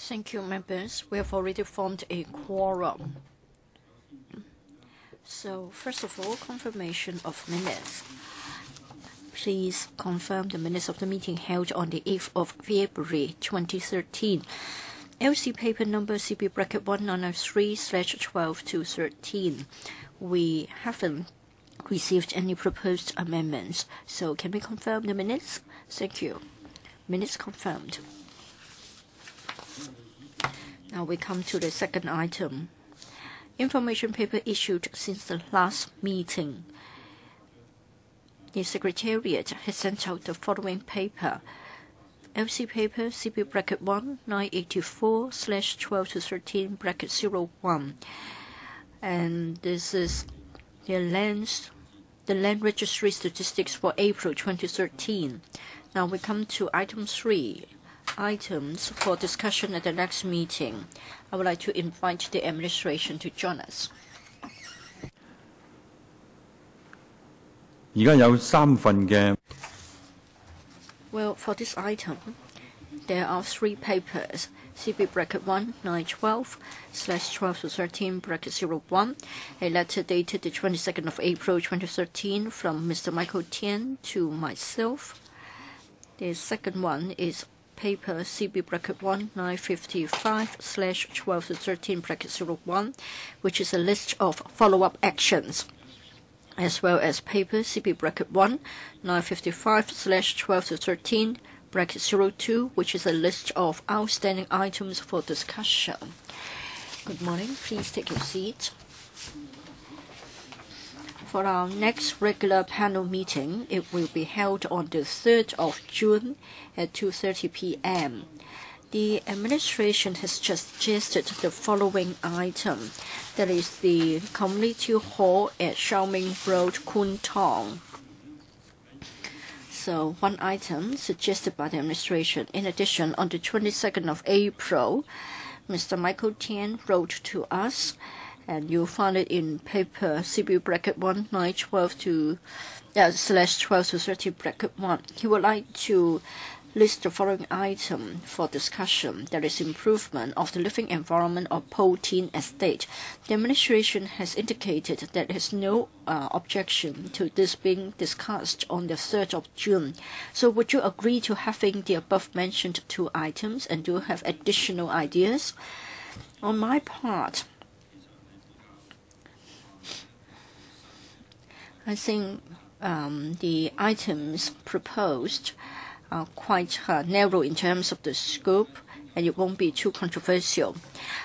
Thank you, members. We have already formed a quorum. So, first of all, confirmation of minutes. Please confirm the minutes of the meeting held on the 8th of February 2013. LC paper number CB bracket 1993/12-13. We haven't received any proposed amendments. So, can we confirm the minutes? Thank you. Minutes confirmed. Now we come to the second item. Information paper issued since the last meeting. The Secretariat has sent out the following paper. LC paper CB bracket 1984/12-13/01. And this is the land registry statistics for April 2013. Now we come to item 3. Items for discussion at the next meeting. I would like to invite the administration to join us. 而家有3份嘅。 Well, for this item, there are 3 papers. CB bracket 1912/12-13/01, a letter dated the 22nd of April 2013 from Mr. Michael TIEN to myself. The second one is paper CB bracket 1955/12-13/01, which is a list of follow-up actions, as well as paper CB bracket 1955/12-13/02, which is a list of outstanding items for discussion. Good morning. Please take your seat. For our next regular panel meeting, it will be held on the 3rd of June at 2:30 p.m. The administration has just suggested the following item. That is the Community Hall at Xiaoming Road, Kwun Tong. So one item suggested by the administration. In addition, on the 22nd of April, Mr. Michael TIEN wrote to us, and you'll find it in paper CB bracket 1912/12-13 bracket 1. He would like to list the following item for discussion. That is improvement of the living environment of Po Tin Estate. The administration has indicated that it has no objection to this being discussed on the 3rd of June. So would you agree to having the above mentioned 2 items, and do you have additional ideas? On my part, I think the items proposed are quite narrow in terms of the scope, and it won't be too controversial.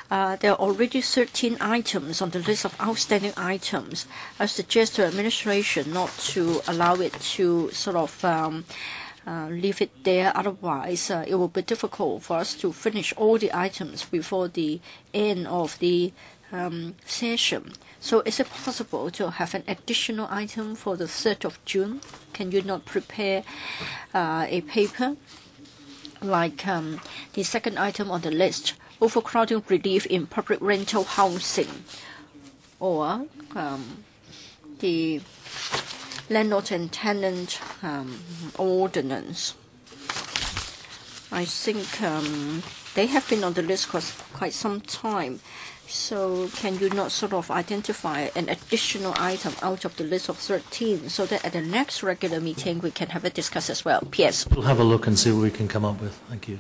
There are already 13 items on the list of outstanding items. I suggest to administration not to allow it to sort of leave it there. Otherwise, it will be difficult for us to finish all the items before the end of the session. So is it possible to have an additional item for the 3rd of June? Can you not prepare a paper like the second item on the list, overcrowding relief in public rental housing, or the landlord and tenant ordinance? I think they have been on the list for quite some time. So can you not sort of identify an additional item out of the list of 13 so that at the next regular meeting we can have it discussed as well? P.S. We'll have a look and see what we can come up with. Thank you.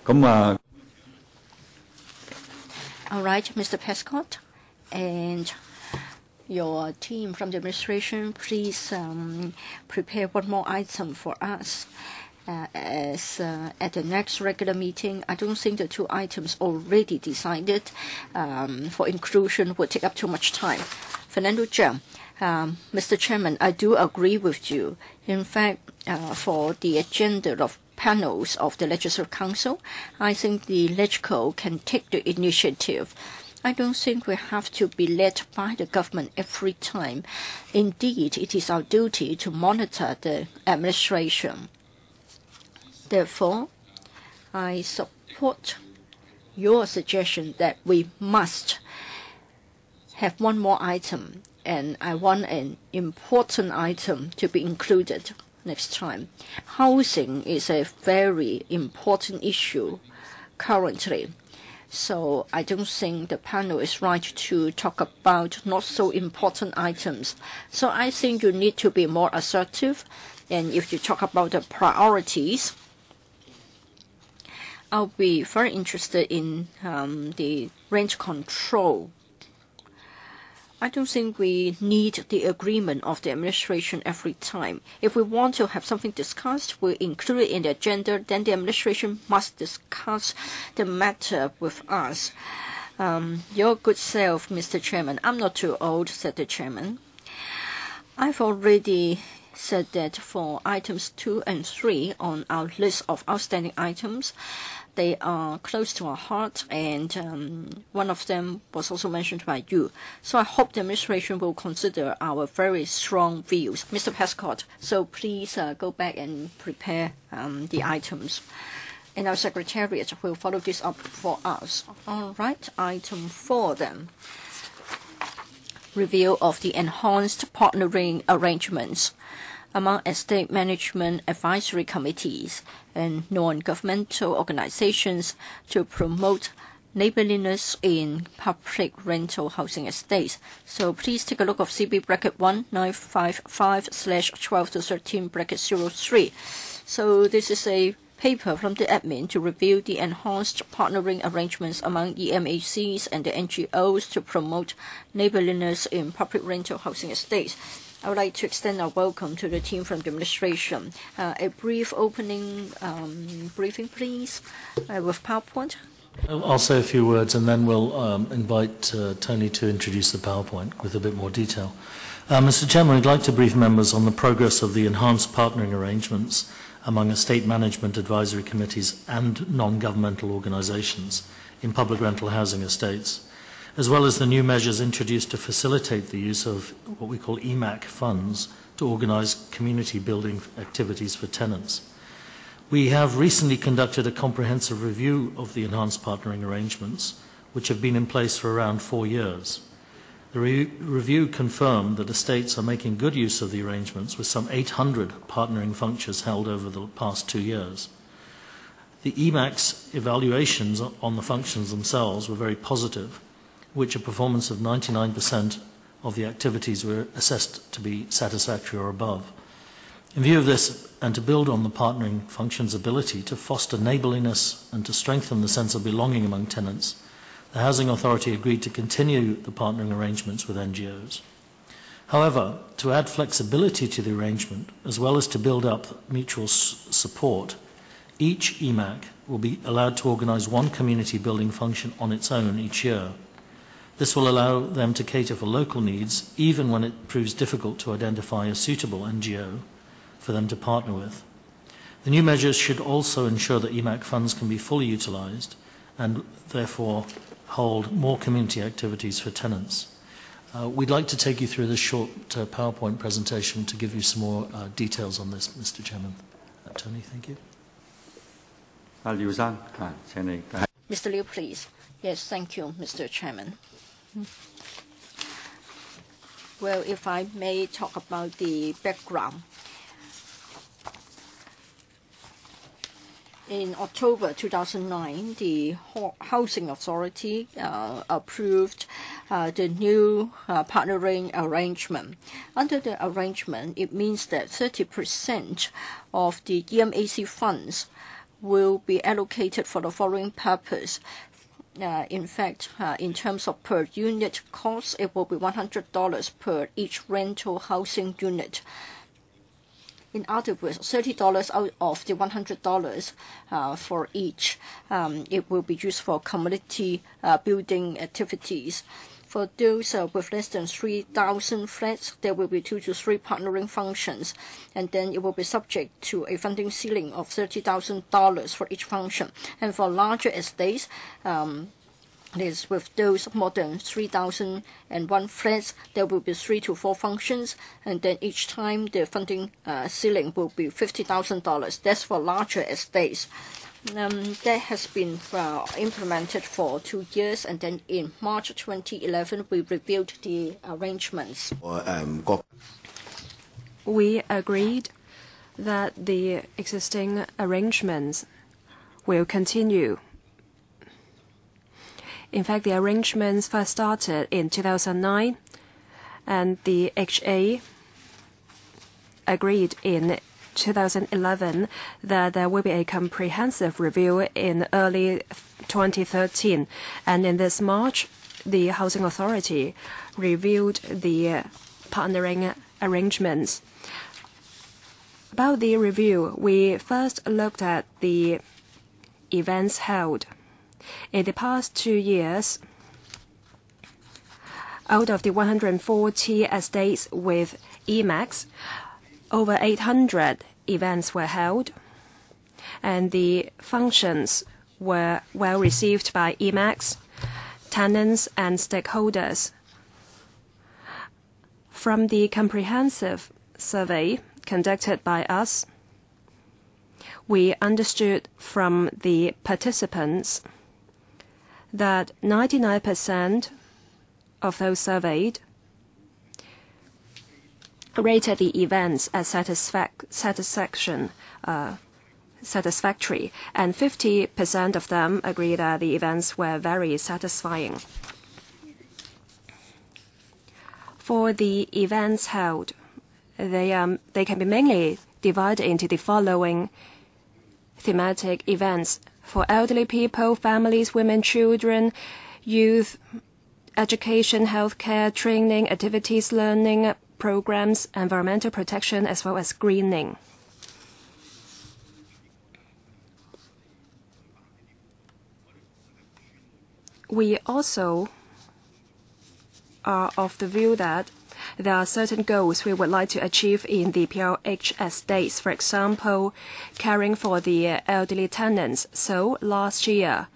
All right, Mr. Pescott and your team from the administration, please prepare one more item for us. As at the next regular meeting, I don't think the 2 items already decided for inclusion would take up too much time. Fernando Zhang, Mr. Chairman, I do agree with you. In fact, for the agenda of panels of the Legislative Council, I think the LegCo can take the initiative. I don't think we have to be led by the government every time. Indeed, it is our duty to monitor the administration. Therefore, I support your suggestion that we must have one more item, and I want an important item to be included. next time. Housing is a very important issue currently. So I don't think the panel is right to talk about not so important items. So I think you need to be more assertive. And if you talk about the priorities, I'll be very interested in the rent control. I don't think we need the agreement of the administration every time. If we want to have something discussed, we include it in the agenda, then the administration must discuss the matter with us. Your good self, Mr. Chairman. I'm not too old, said the chairman. I've already said that for items 2 and 3 on our list of outstanding items, they are close to our heart, and one of them was also mentioned by you. So I hope the administration will consider our very strong views. Mr. Prescott, so please go back and prepare the items. And our secretariat will follow this up for us. All right, item 4 then. Review of the enhanced partnering arrangements among estate management advisory committees and non-governmental organizations to promote neighborliness in public rental housing estates. So please take a look of CB bracket 1955/12-13 bracket 03. So this is a paper from the admin to review the enhanced partnering arrangements among EMACs and the NGOs to promote neighborliness in public rental housing estates. I would like to extend our welcome to the team from the administration. A brief opening briefing, please, with PowerPoint. I'll say a few words and then we'll invite Tony to introduce the PowerPoint with a bit more detail. Mr. Chairman, I'd like to brief members on the progress of the enhanced partnering arrangements among estate management advisory committees and non-governmental organizations in public rental housing estates, as well as the new measures introduced to facilitate the use of what we call EMAC funds to organize community building activities for tenants. We have recently conducted a comprehensive review of the enhanced partnering arrangements, which have been in place for around 4 years. The review confirmed that estates are making good use of the arrangements, with some 800 partnering functions held over the past 2 years. The EMAC's evaluations on the functions themselves were very positive, which a performance of 99% of the activities were assessed to be satisfactory or above. In view of this, and to build on the partnering function's ability to foster neighborliness and to strengthen the sense of belonging among tenants, the Housing Authority agreed to continue the partnering arrangements with NGOs. However, to add flexibility to the arrangement, as well as to build up mutual support, each EMAC will be allowed to organize one community building function on its own each year. This will allow them to cater for local needs, even when it proves difficult to identify a suitable NGO for them to partner with. The new measures should also ensure that EMAC funds can be fully utilized and therefore hold more community activities for tenants. We'd like to take you through this short PowerPoint presentation to give you some more details on this, Mr. Chairman. Tony, thank you. Mr. Liu, please. Yes, thank you, Mr. Chairman. Well, if I may talk about the background. In October 2009, the Housing Authority approved the new partnering arrangement. Under the arrangement, it means that 30% of the EMAC funds will be allocated for the following purpose. In fact, in terms of per unit cost, it will be $100 per each rental housing unit. In other words, $30 out of the $100 for each. It will be used for community building activities. For those with less than 3,000 flats, there will be 2 to 3 partnering functions, and then it will be subject to a funding ceiling of $30,000 for each function. And for larger estates, with those more than 3,001 flats, there will be 3 to 4 functions, and then each time the funding ceiling will be $50,000. That's for larger estates. That has been implemented for 2 years, and then in March 2011, we reviewed the arrangements. We agreed that the existing arrangements will continue. In fact, the arrangements first started in 2009, and the HA agreed in 2011 that there will be a comprehensive review in early 2013. And in this March, the Housing Authority reviewed the partnering arrangements. About the review, we first looked at the events held. In the past 2 years, out of the 140 estates with EMAX, over 800 events were held, and the functions were well received by EMAX, tenants, and stakeholders. From the comprehensive survey conducted by us, we understood from the participants that 99% of those surveyed rated the events as satisfactory, and 50% of them agree that the events were very satisfying. For the events held, they can be mainly divided into the following thematic events: for elderly people, families, women, children, youth, education, healthcare, training, activities, learning programs, environmental protection, as well as greening. We also are of the view that there are certain goals we would like to achieve in the PRH estates, for example, caring for the elderly tenants. So last year,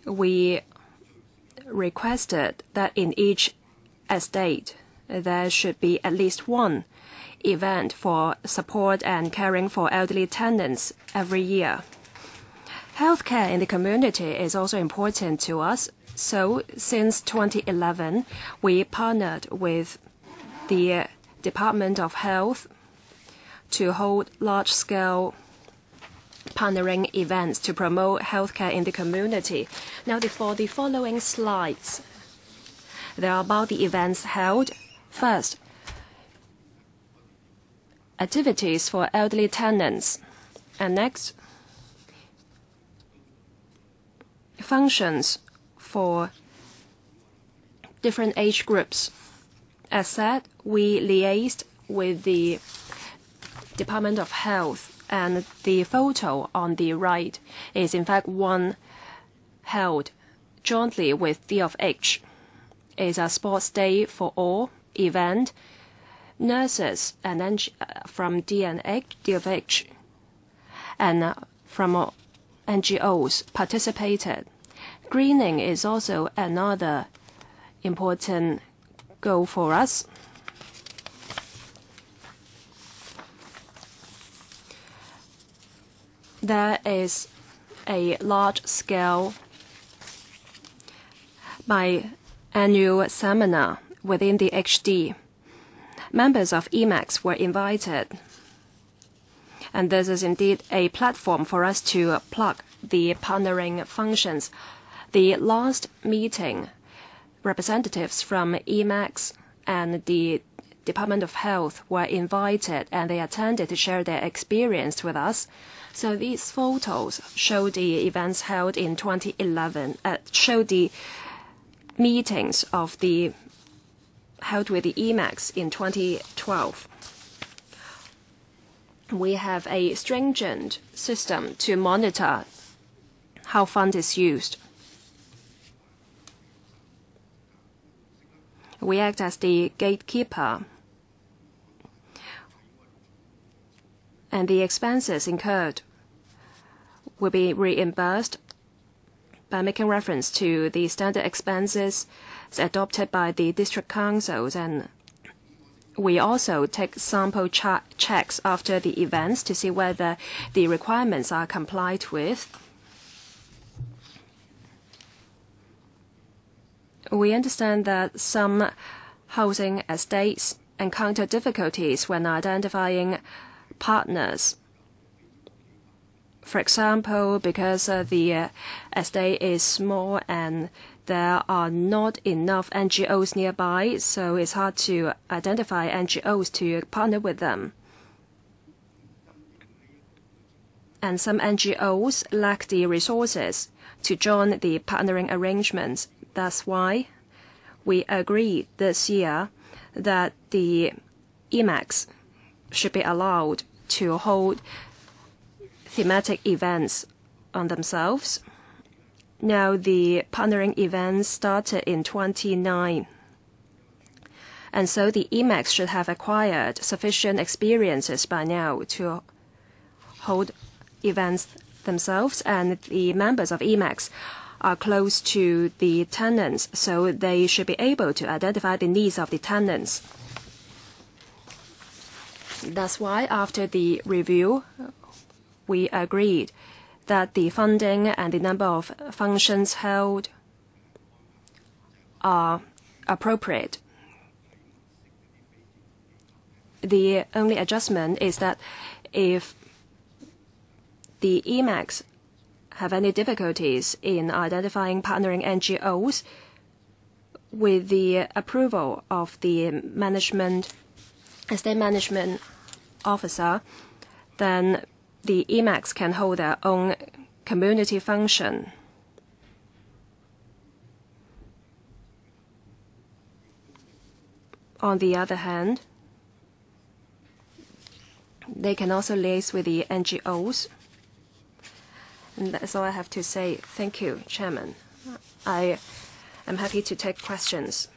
we requested that in each estate, there should be at least one event for support and caring for elderly tenants every year. Healthcare in the community is also important to us. So since 2011, we partnered with the Department of Health to hold large-scale partnering events to promote healthcare in the community. Now, for the following slides, they are about the events held. First, activities for elderly tenants. And next, functions for different age groups. As said, we liaised with the Department of Health, and the photo on the right is in fact one held jointly with DFH. It's a sports day for all event. Nurses and then from DFH and from NGOs participated. Greening is also another important goal for us. There is a large-scale biannual seminar within the HD. Members of EMAX were invited, and this is indeed a platform for us to plug the partnering functions. The last meeting, representatives from EMAX and the Department of Health were invited, and they attended to share their experience with us. So these photos show the events held in 2011, show the meetings of the held with the EMAX in 2012. We have a stringent system to monitor how fund is used. We act as the gatekeeper, and the expenses incurred will be reimbursed by making reference to the standard expenses adopted by the district councils, and we also take sample checks after the events to see whether the requirements are complied with. We understand that some housing estates encounter difficulties when identifying partners. For example, because the estate is small and there are not enough NGOs nearby, so it's hard to identify NGOs to partner with them. And some NGOs lack the resources to join the partnering arrangements. That's why we agreed this year that the IMAX should be allowed to hold thematic events on themselves. Now the partnering events started in 2009. And so the IMAX should have acquired sufficient experiences by now to hold events themselves, and the members of IMAX are close to the tenants, so they should be able to identify the needs of the tenants. That's why after the review, we agreed that the funding and the number of functions held are appropriate. The only adjustment is that if the IMAX have any difficulties in identifying partnering NGOs, with the approval of the estate management officer, then the IMAX can hold their own community function. On the other hand, they can also liaise with the NGOs. And that's all I have to say. Thank you, Chairman. I am happy to take questions.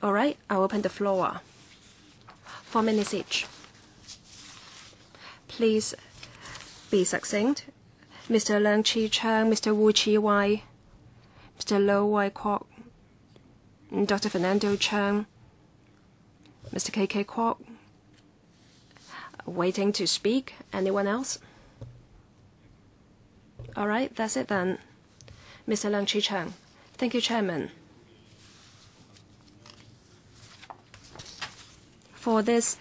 All right, I'll open the floor. 4 minutes each. Please be succinct. Mr. Leung Chi Chang, Mr. Wu Chi Wai, Mr. Lo Wai Kwok, Dr. Fernando Chang, Mr. KK Kwok. Waiting to speak. Anyone else? All right, that's it then. Mr. Leung Chi Chang. Thank you, Chairman. For this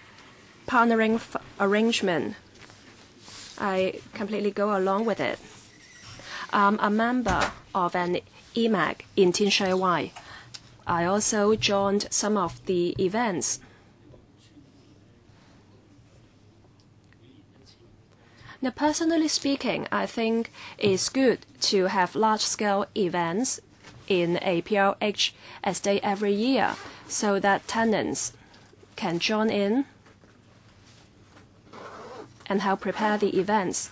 partnering arrangement, I completely go along with it. I'm a member of an IMAC in Tin Shui Wai. I also joined some of the events. Now, personally speaking, I think it's good to have large-scale events in a PLH estate every year so that tenants can join in and help prepare the events.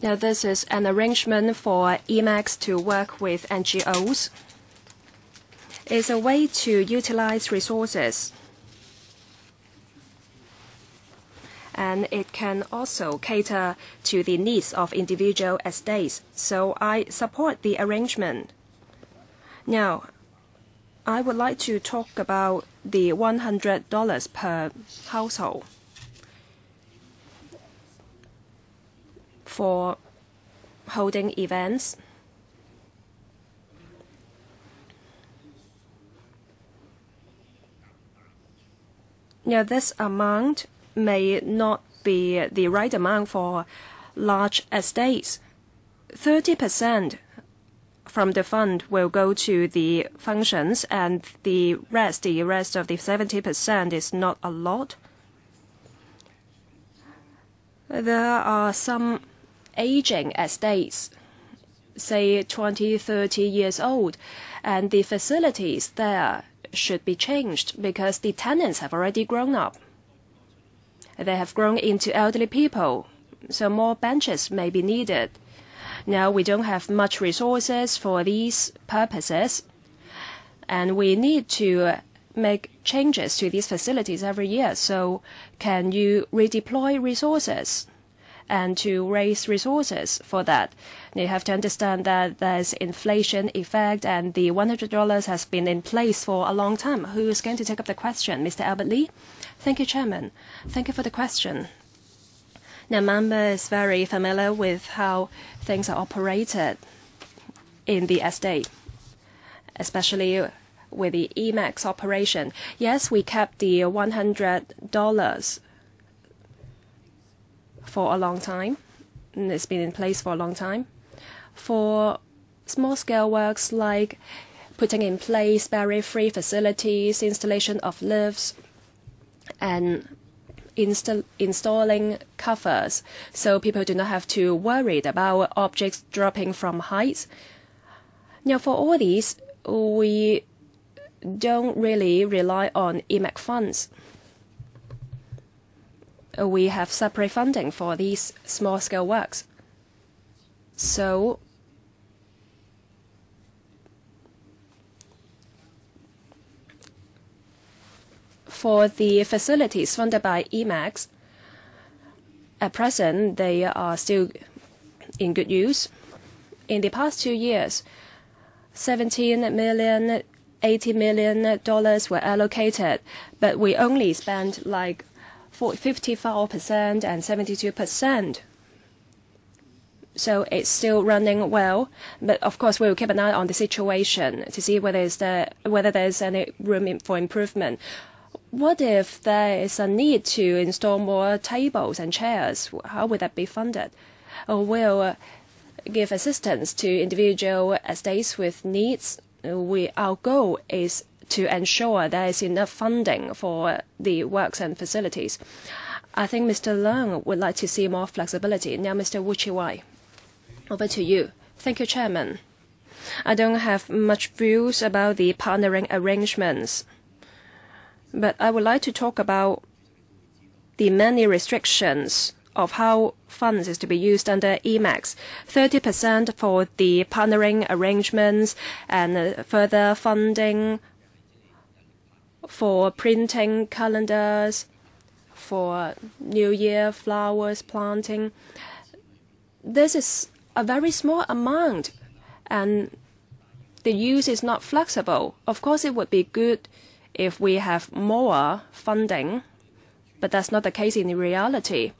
Now, this is an arrangement for IMAX to work with NGOs. It's a way to utilize resources. And it can also cater to the needs of individual estates. So I support the arrangement. Now, I would like to talk about the $100 per household for holding events. Now, this amount may not be the right amount for large estates. 30% from the fund will go to the functions, and the rest of the 70% is not a lot. There are some aging estates, say 20, 30 years old, and the facilities there should be changed because the tenants have already grown up. They have grown into elderly people, so more benches may be needed. Now, we don't have much resources for these purposes, and we need to make changes to these facilities every year. So can you redeploy resources and to raise resources for that? You have to understand that there's inflation effect, and the $100 has been in place for a long time. Who is going to take up the question? Mr. Albert Lee? Thank you, Chairman. Thank you for the question. Now, member is very familiar with how things are operated. in the estate, especially with the IMAX operation. Yes, we kept the $100 for a long time. And it's been in place for a long time. For small-scale works like putting in place barrier-free facilities, installation of lifts, and installing covers so people do not have to worry about objects dropping from heights. Now, for all these, we don't really rely on IMAC funds. We have separate funding for these small-scale works. So for the facilities funded by IMAX, at present, they are still in good use. In the past 2 years, $17 million, $80 million were allocated, but we only spent like 54% and 72%. So it's still running well, but of course we will keep an eye on the situation to see whether there's any room for improvement. What if there is a need to install more tables and chairs? How would that be funded? We'll give assistance to individual estates with needs. Our goal is to ensure there is enough funding for the works and facilities. I think Mr. Leung would like to see more flexibility. Now, Mr. Wu Chi-wai, over to you. Thank you, Chairman. I don't have much views about the partnering arrangements, but I would like to talk about the many restrictions of how funds is to be used under IMAX. 30% for the partnering arrangements and further funding for printing calendars, for New Year flowers planting. This is a very small amount, and the use is not flexible. Of course, it would be good if we have more funding, but that's not the case in reality.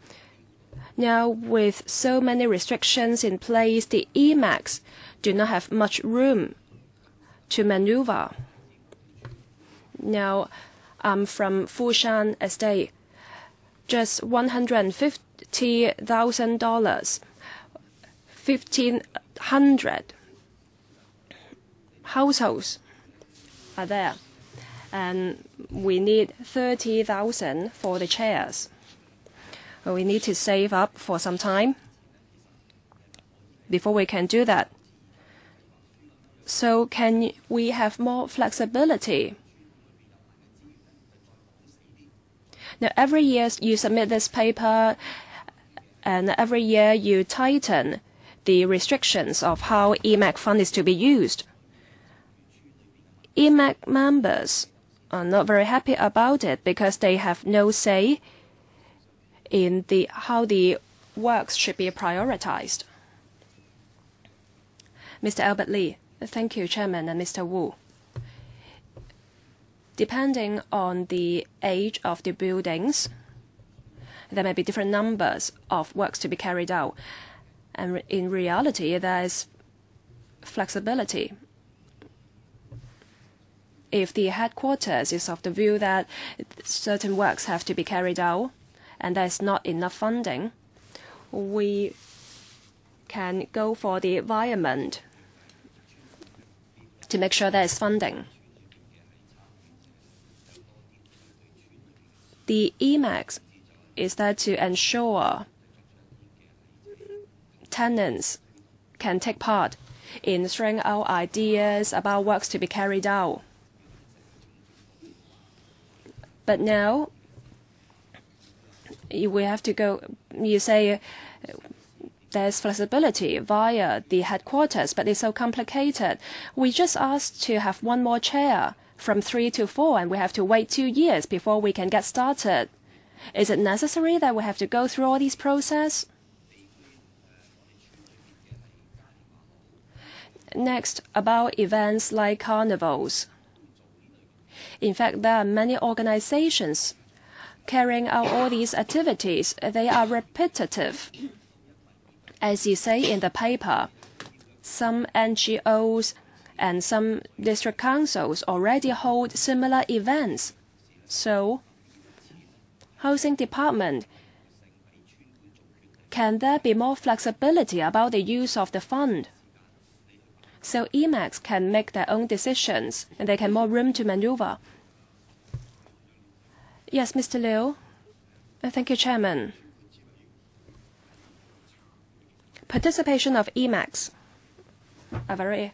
Now, with so many restrictions in place, the IMAX do not have much room to maneuver. Now, I'm from Fushan Estate, just $150,000, 1,500 households are there, and we need 30,000 for the chairs. We need to save up for some time before we can do that. So can we have more flexibility? Now, every year you submit this paper, and every year you tighten the restrictions of how IMAC fund is to be used. IMAC members are not very happy about it because they have no say in how the works should be prioritized. Mr. Albert Lee, thank you, Chairman, and Mr. Wu. Depending on the age of the buildings, there may be different numbers of works to be carried out. And in reality, there is flexibility. If the headquarters is of the view that certain works have to be carried out and there's not enough funding, we can go for the environment to make sure there is funding. The IMAX is there to ensure tenants can take part in throwing out ideas about works to be carried out. But now, we have to go, you say there's flexibility via the headquarters, but it's so complicated. We just asked to have one more chair from 3 to 4, and we have to wait 2 years before we can get started. Is it necessary that we have to go through all these processes? Next, about events like carnivals. In fact, there are many organizations carrying out all these activities. They are repetitive. As you say in the paper, some NGOs and some district councils already hold similar events. So, Housing Department, can there be more flexibility about the use of the fund? So EMACs can make their own decisions and they can more room to maneuver. Yes, Mr. Liu. Thank you, Chairman. Participation of EMACs are very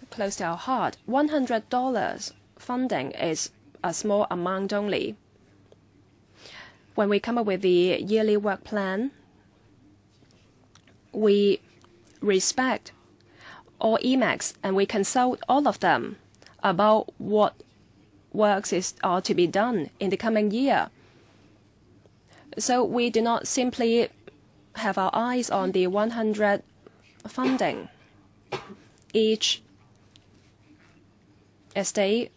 close to our heart. $100 funding is a small amount only. When we come up with the yearly work plan, we respect all EMACs and we consult all of them about what works are to be done in the coming year. So we do not simply have our eyes on the 100 funding. Each estate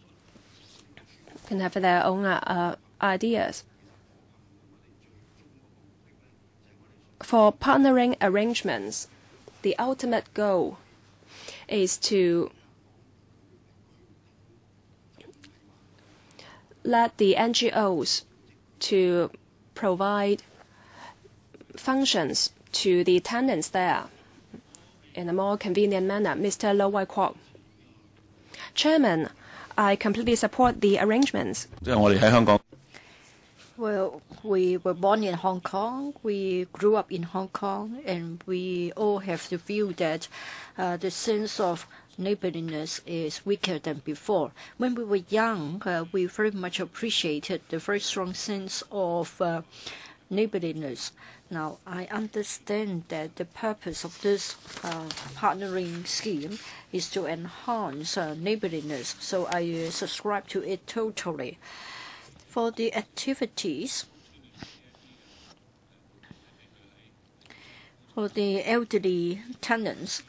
can have their own ideas. For partnering arrangements, the ultimate goal is to let the NGOs to provide functions to the tenants there in a more convenient manner. Mr. Lo Wai-kwok. Chairman, I completely support the arrangements. Well, we were born in Hong Kong, we grew up in Hong Kong, and we all have the view that the sense of neighborliness is weaker than before. When we were young, we very much appreciated the very strong sense of neighborliness. Now, I understand that the purpose of this partnering scheme is to enhance neighborliness, so I subscribe to it totally. For the activities, for the elderly tenants,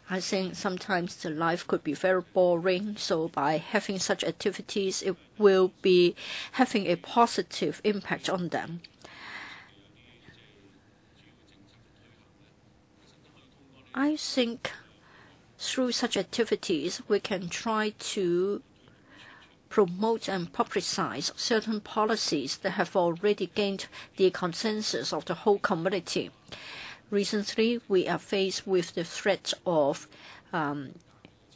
I think sometimes the life could be very boring, so by having such activities, it will be having a positive impact on them. I think through such activities, we can try to promote and publicize certain policies that have already gained the consensus of the whole community. Recently, we are faced with the threat of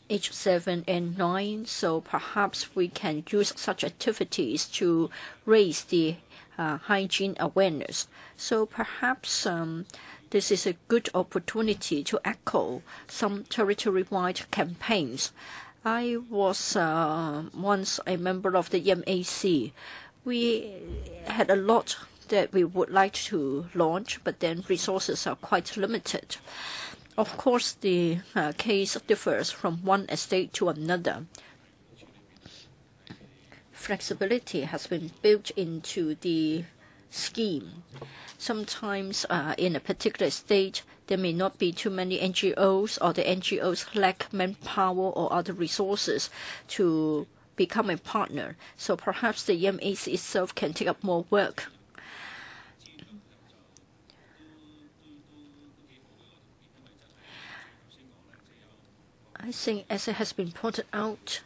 H7N9, so perhaps we can use such activities to raise the hygiene awareness. So perhaps this is a good opportunity to echo some territory-wide campaigns. I was once a member of the EMAC. We had a lot that we would like to launch, but then resources are quite limited. Of course, the case differs from one estate to another. Flexibility has been built into the scheme. Sometimes in a particular estate, there may not be too many NGOs, or the NGOs lack manpower or other resources to become a partner. So perhaps the EMAC itself can take up more work. I think, as it has been pointed out,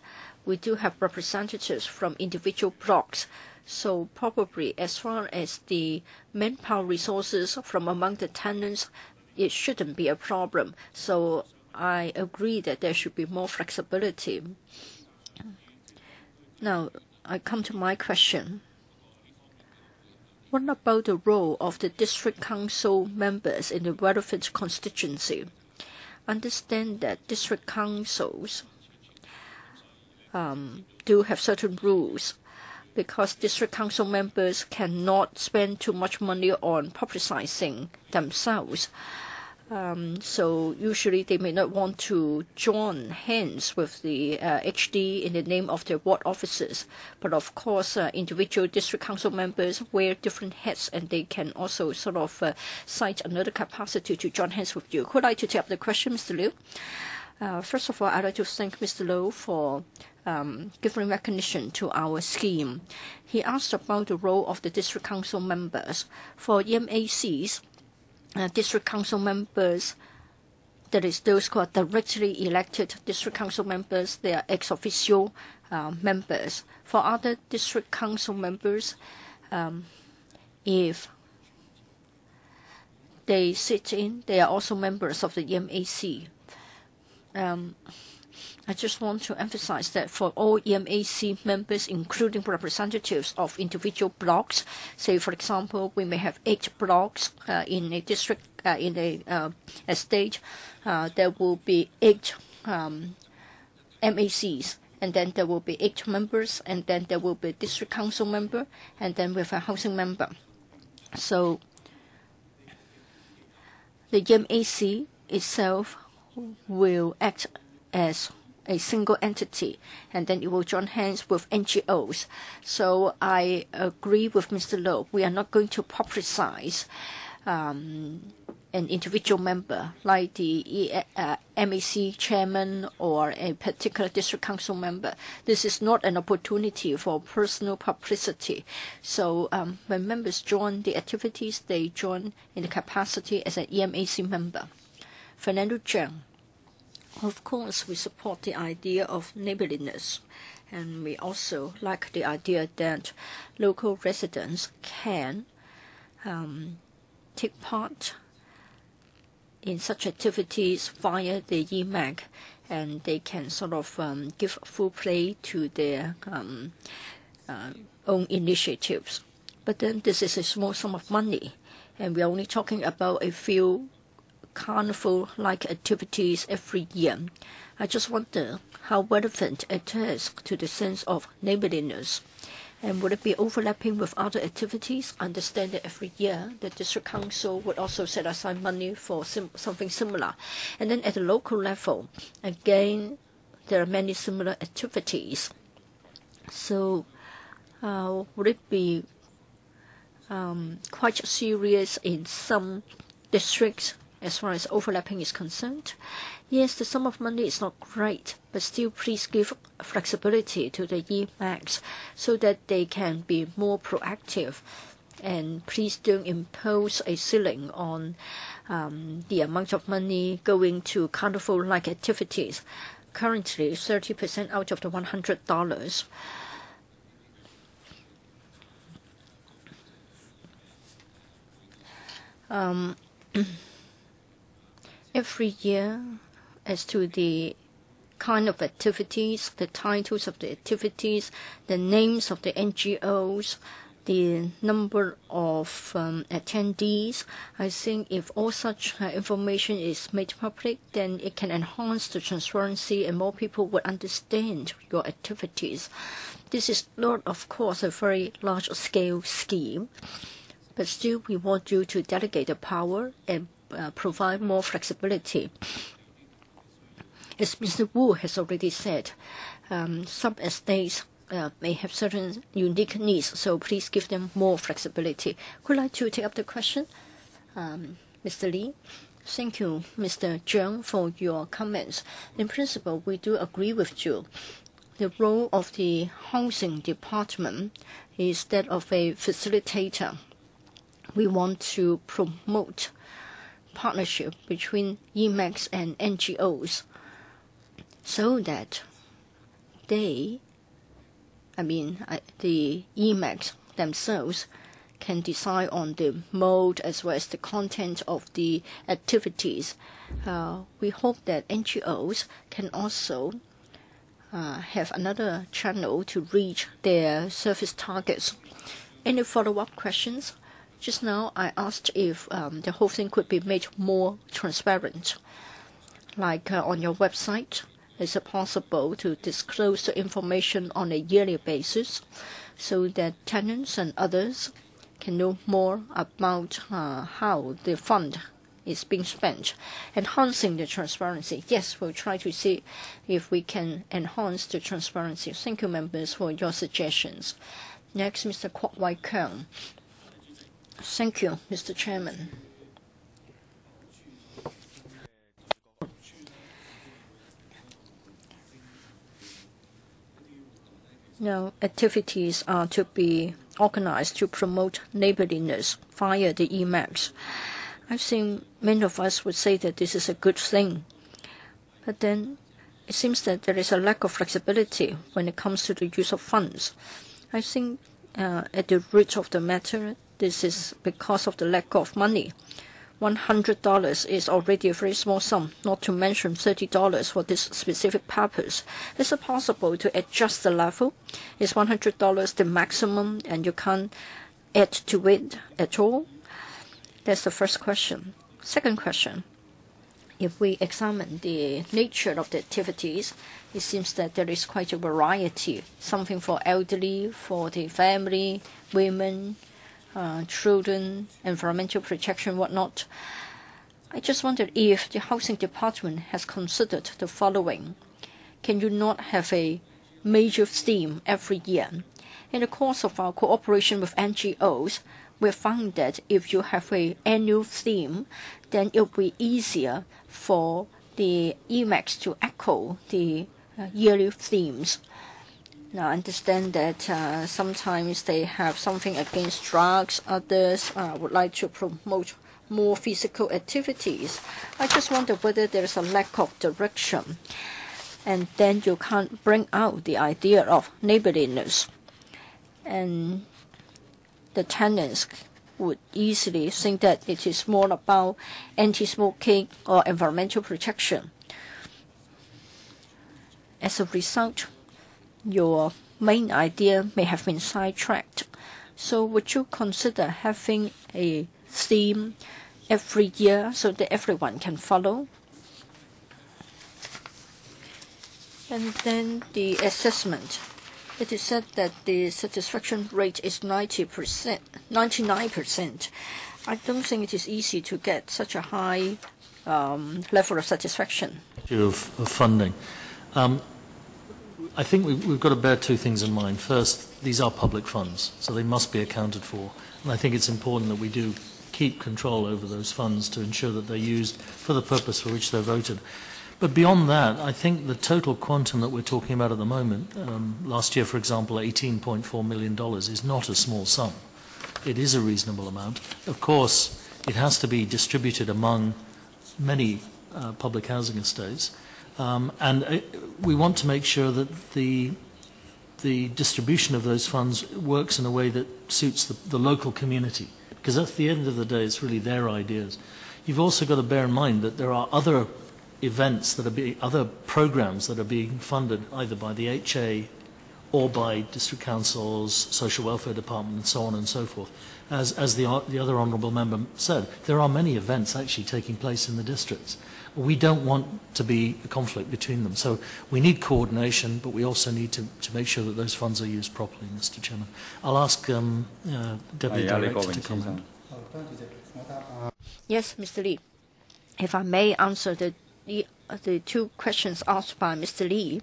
we do have representatives from individual blocks. So probably as far as the manpower resources from among the tenants, it shouldn't be a problem. So I agree that there should be more flexibility. Now, I come to my question. What about the role of the district council members in the relevant constituency? Understand that district councils do have certain rules, because district council members cannot spend too much money on publicizing themselves. So usually they may not want to join hands with the HD in the name of their ward officers. But of course, individual district council members wear different hats, and they can also sort of cite another capacity to join hands with you. Could I take up the question, Mr. Liu? First of all, I'd like to thank Mr. Liu for giving recognition to our scheme. He asked about the role of the district council members. For EMACs, district council members that is those who are directly elected district council members, they are ex officio members. For other district council members, if they sit in, they are also members of the EMAC. I just want to emphasize that for all EMAC members, including representatives of individual blocks, say for example, we may have 8 blocks in a district, in a state, there will be 8 MACs, and then there will be 8 members, and then there will be a district council member, and then with a housing member. So the EMAC itself will act as a single entity, and then it will join hands with NGOs. So I agree with Mr. Lo. We are not going to publicize an individual member like the MAC chairman or a particular district council member. This is not an opportunity for personal publicity. So when members join the activities, they join in the capacity as an EMAC member. Fernando Zhang. Of course, we support the idea of neighborliness, and we also like the idea that local residents can take part in such activities via the EMAC, and they can sort of give full play to their own initiatives. But then this is a small sum of money, and we're only talking about a few carnival-like activities every year. I just wonder how relevant it is to the sense of neighborliness. And would it be overlapping with other activities? I understand that every year the district council would also set aside money for something similar. And then at the local level, again, there are many similar activities. So would it be quite serious in some districts as far as overlapping is concerned? Yes, the sum of money is not great, but still please give flexibility to the EMACs so that they can be more proactive. And please don't impose a ceiling on the amount of money going to carnival-like activities. Currently, 30% out of the $100. Every year, as to the kind of activities, the titles of the activities, the names of the NGOs, the number of attendees, I think if all such information is made public, then it can enhance the transparency and more people would understand your activities. This is not, of course, a very large-scale scheme, but still we want you to delegate the power and provide more flexibility. As Mr. Wu has already said, some estates may have certain unique needs, so please give them more flexibility. Would you like to take up the question, Mr. Lee? Thank you, Mr. Zhang, for your comments. In principle, we do agree with you. The role of the housing department is that of a facilitator. We want to promote partnership between EMACs and NGOs so that the EMACs themselves can decide on the mode as well as the content of the activities. We hope that NGOs can also have another channel to reach their service targets. Any follow-up questions? Just now, I asked if the whole thing could be made more transparent. Like on your website, is it possible to disclose the information on a yearly basis so that tenants and others can know more about how the fund is being spent? Enhancing the transparency. Yes, we'll try to see if we can enhance the transparency. Thank you, members, for your suggestions. Next, Mr. Kwok-hing. Thank you, Mr. Chairman. Now, activities are to be organized to promote neighborliness via the EMACs. I think many of us would say that this is a good thing. But then it seems that there is a lack of flexibility when it comes to the use of funds. I think at the root of the matter, this is because of the lack of money. $100 is already a very small sum, not to mention $30 for this specific purpose. Is it possible to adjust the level? Is $100 the maximum and you can't add to it at all? That's the first question. Second question, if we examine the nature of the activities, it seems that there is quite a variety, something for elderly, for the family, women, children, environmental protection, whatnot. I just wondered if the Housing Department has considered the following. Can you not have a major theme every year? In the course of our cooperation with NGOs, we found that if you have an annual theme, then it will be easier for the EMACs to echo the yearly themes. Now, I understand that sometimes they have something against drugs. Others would like to promote more physical activities. I just wonder whether there is a lack of direction. And then you can't bring out the idea of neighborliness. And the tenants would easily think that it is more about anti-smoking or environmental protection. As a result, your main idea may have been sidetracked. So would you consider having a theme every year so that everyone can follow? And then the assessment. It is said that the satisfaction rate is 99%. I don't think it is easy to get such a high level of satisfaction. Of funding. I think we've got to bear two things in mind. First, these are public funds, so they must be accounted for. And I think it's important that we do keep control over those funds to ensure that they're used for the purpose for which they're voted. But beyond that, I think the total quantum that we're talking about at the moment, last year, for example, $18.4 million, is not a small sum. It is a reasonable amount. Of course, it has to be distributed among many public housing estates. And we want to make sure that the distribution of those funds works in a way that suits the local community, because at the end of the day, it's really their ideas. You've also got to bear in mind that there are other events that are other programs that are being funded either by the HA or by district councils, social welfare department, and so on and so forth. As the other honourable member said, there are many events actually taking place in the districts. We don't want to be a conflict between them. So we need coordination, but we also need to make sure that those funds are used properly, Mr. Chairman. I'll ask Deputy Director to comment. Yes, Mr. Lee. If I may answer the two questions asked by Mr. Lee.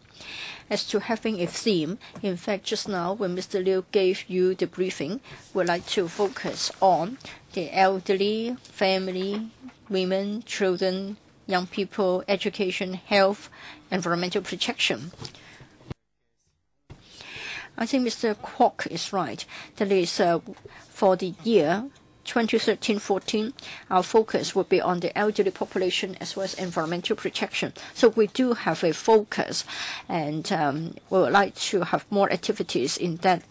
As to having a theme, in fact, just now when Mr. Liu gave you the briefing, we'd like to focus on the elderly, family, women, children, young people, education, health, environmental protection. I think Mr. Kwok is right. That is, for the year 2013-14, our focus would be on the elderly population as well as environmental protection. So we do have a focus, and we would like to have more activities in that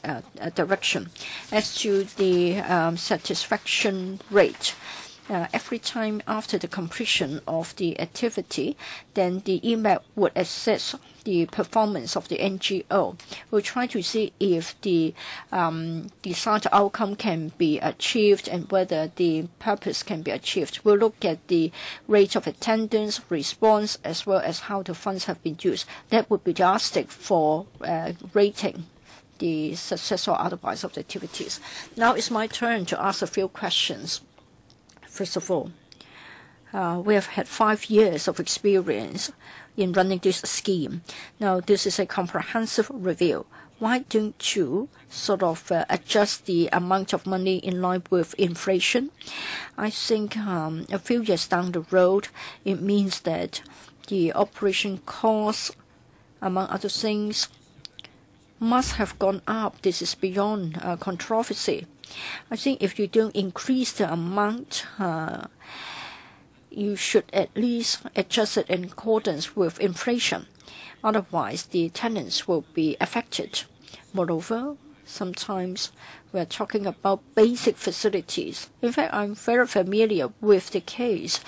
direction. As to the satisfaction rate, every time after the completion of the activity, then the EMAC would assess the performance of the NGO. We'll try to see if the desired outcome can be achieved and whether the purpose can be achieved. We'll look at the rate of attendance, response, as well as how the funds have been used. That would be the yardstick for rating the success or otherwise of the activities. Now it's my turn to ask a few questions. First of all, we have had 5 years of experience in running this scheme. Now, this is a comprehensive review. Why don't you sort of adjust the amount of money in line with inflation? I think a few years down the road, it means that the operation costs, among other things, must have gone up. This is beyond controversy. I think if you don't increase the amount, you should at least adjust it in accordance with inflation. Otherwise, the tenants will be affected. Moreover, sometimes we're talking about basic facilities. In fact, I'm very familiar with the case.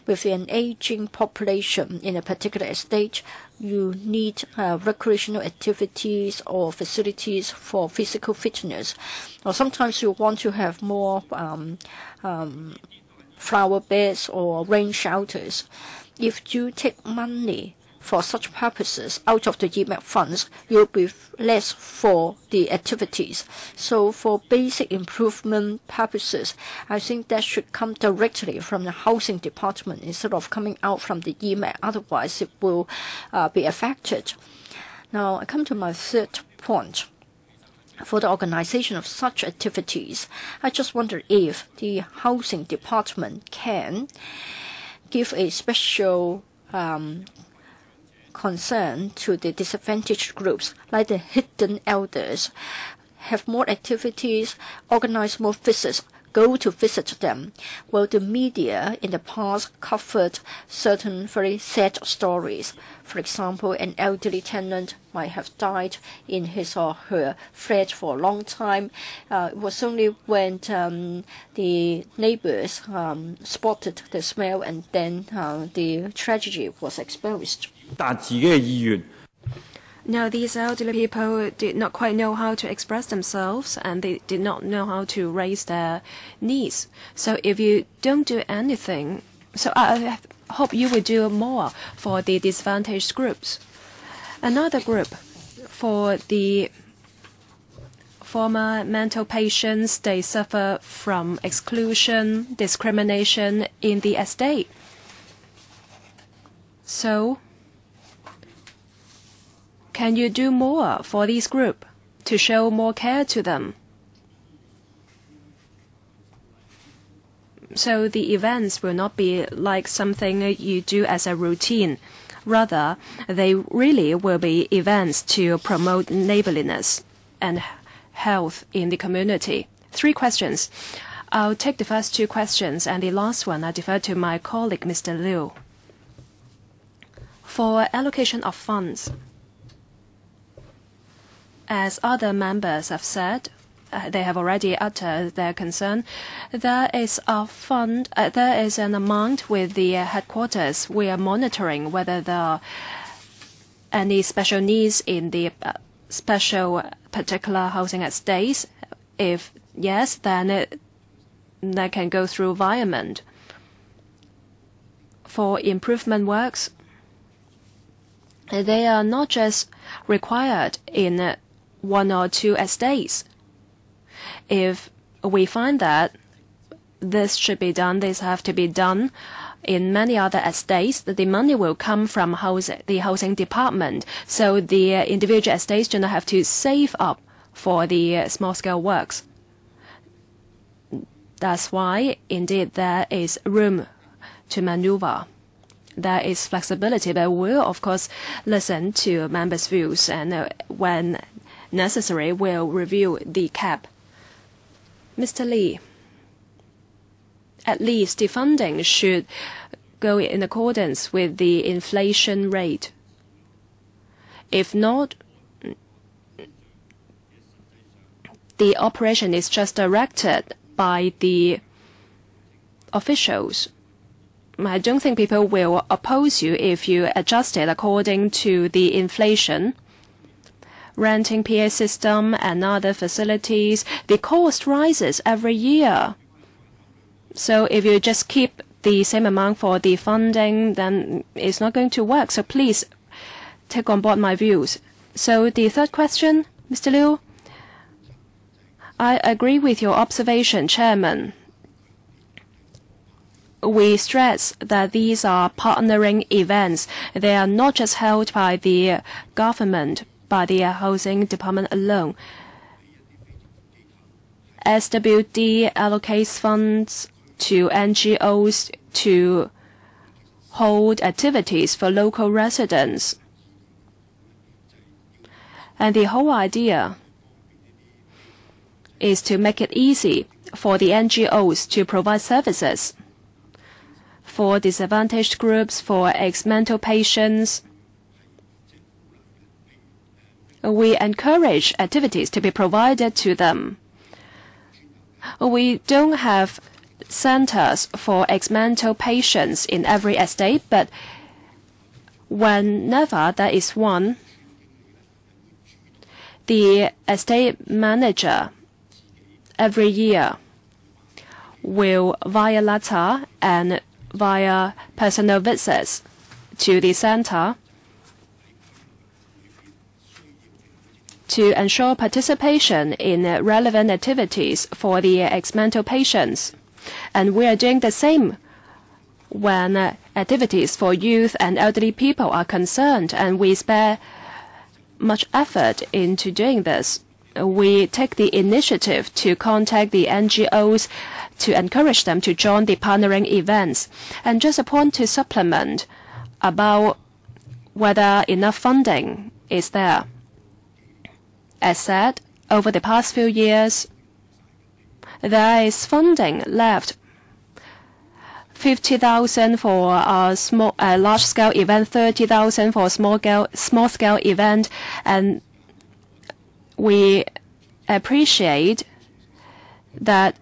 With an aging population in a particular estate, you need recreational activities or facilities for physical fitness. Or sometimes you want to have more flower beds or rain shelters. If you take money for such purposes out of the EMAC funds, you'll be less for the activities. So for basic improvement purposes, I think that should come directly from the housing department instead of coming out from the EMAC. Otherwise, it will be affected. Now, I come to my third point. For the organization of such activities, I just wonder if the housing department can give a special concern to the disadvantaged groups, like the hidden elders, have more activities, organize more visits, go to visit them. Well, the media in the past covered certain very sad stories. For example, an elderly tenant might have died in his or her flat for a long time. It was only when the neighbors spotted the smell and then the tragedy was exposed. Now, these elderly people did not quite know how to express themselves, and they did not know how to raise their needs. So if you don't do anything, so I hope you will do more for the disadvantaged groups. Another group, for the former mental patients, they suffer from exclusion, discrimination in the estate. So, can you do more for this group to show more care to them? So the events will not be like something you do as a routine. Rather, they really will be events to promote neighborliness and health in the community. 3 questions. I'll take the first 2 questions, and the last one I defer to my colleague, Mr. Liu. For allocation of funds, as other members have said, they have already uttered their concern. There is a fund, there is an amount with the headquarters. We are monitoring whether there are any special needs in the special particular housing estates. If yes, then that can go through environment. For improvement works, they are not just required in 1 or 2 estates. If we find that this should be done, this have to be done in many other estates, the money will come from the housing department. So the individual estates do not have to save up for the small-scale works. That's why, indeed, there is room to maneuver. There is flexibility, but we'll, of course, listen to members' views, and when necessary, we'll review the cap. Mr. Lee, at least the funding should go in accordance with the inflation rate. If not, the operation is just directed by the officials. I don't think people will oppose you if you adjust it according to the inflation. Renting PA system and other facilities, the cost rises every year. So if you just keep the same amount for the funding, then it's not going to work. So please take on board my views. So the third question, Mr. Liu, I agree with your observation, Chairman. We stress that these are partnering events. They are not just held by the government, by the housing department alone. SWD allocates funds to NGOs to hold activities for local residents. And the whole idea is to make it easy for the NGOs to provide services for disadvantaged groups, for ex-mental patients. We encourage activities to be provided to them. We don't have centers for ex-mental patients in every estate, but whenever there is one, the estate manager every year will, via letter and via personal visits to the center, to ensure participation in relevant activities for the ex-mental patients. And we are doing the same when activities for youth and elderly people are concerned, and we spare much effort into doing this. We take the initiative to contact the NGOs to encourage them to join the partnering events. And just a point to supplement about whether enough funding is there. As said, over the past few years, there is funding left. 50,000 for a large-scale event, 30,000 for a small-scale event, and we appreciate that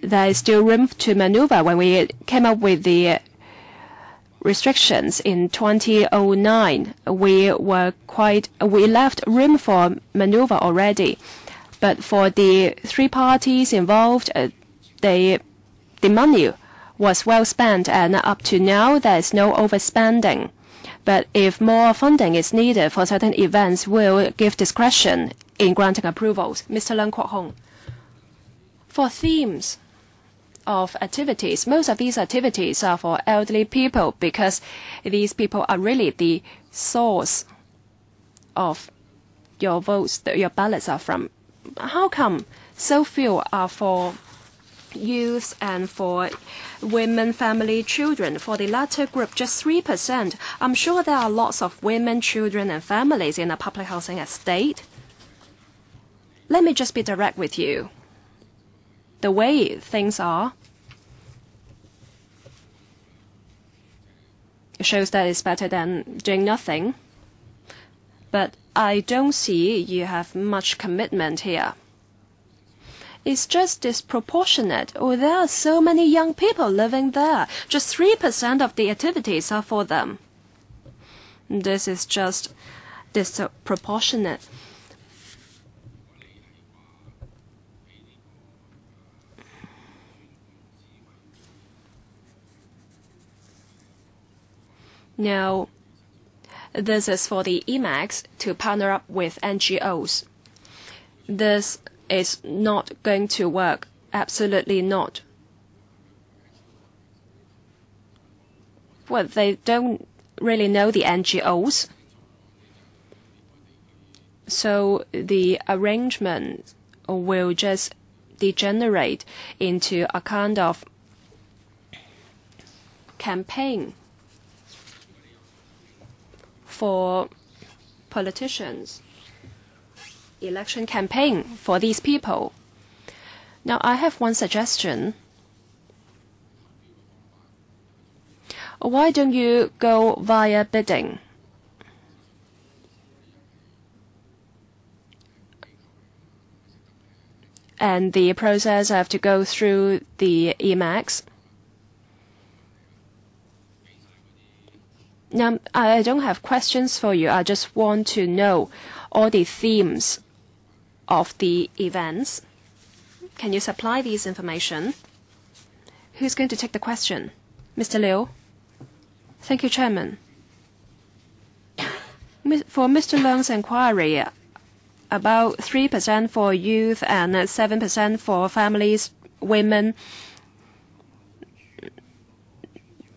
there is still room to maneuver. When we came up with the restrictions in 2009, we left room for maneuver already. But for the three parties involved, the money was well spent, and up to now there is no overspending. But if more funding is needed for certain events, we'll give discretion in granting approvals. Mr. Leung Kwok-hing. For themes of activities, most of these activities are for elderly people because these people are really the source of your votes, your ballots are from. How come so few are for youth and for women, family, children? For the latter group, just 3%. I'm sure there are lots of women, children, and families in a public housing estate. Let me just be direct with you. The way things are, it shows that it's better than doing nothing. But I don't see you have much commitment here. It's just disproportionate. Oh, there are so many young people living there. Just 3% of the activities are for them. This is just disproportionate. Now, this is for the IMAX to partner up with NGOs. This is not going to work. Absolutely not. Well, they don't really know the NGOs. So the arrangement will just degenerate into a kind of campaign for politicians, election campaign for these people. Now, I have one suggestion. Why don't you go via bidding? And the process have to go through the IMAX. Now, I don't have questions for you. I just want to know all the themes of the events. Can you supply these information? Who's going to take the question? Mr. Liu? Thank you, Chairman. For Mr. Leung's inquiry, about 3% for youth and 7% for families, women,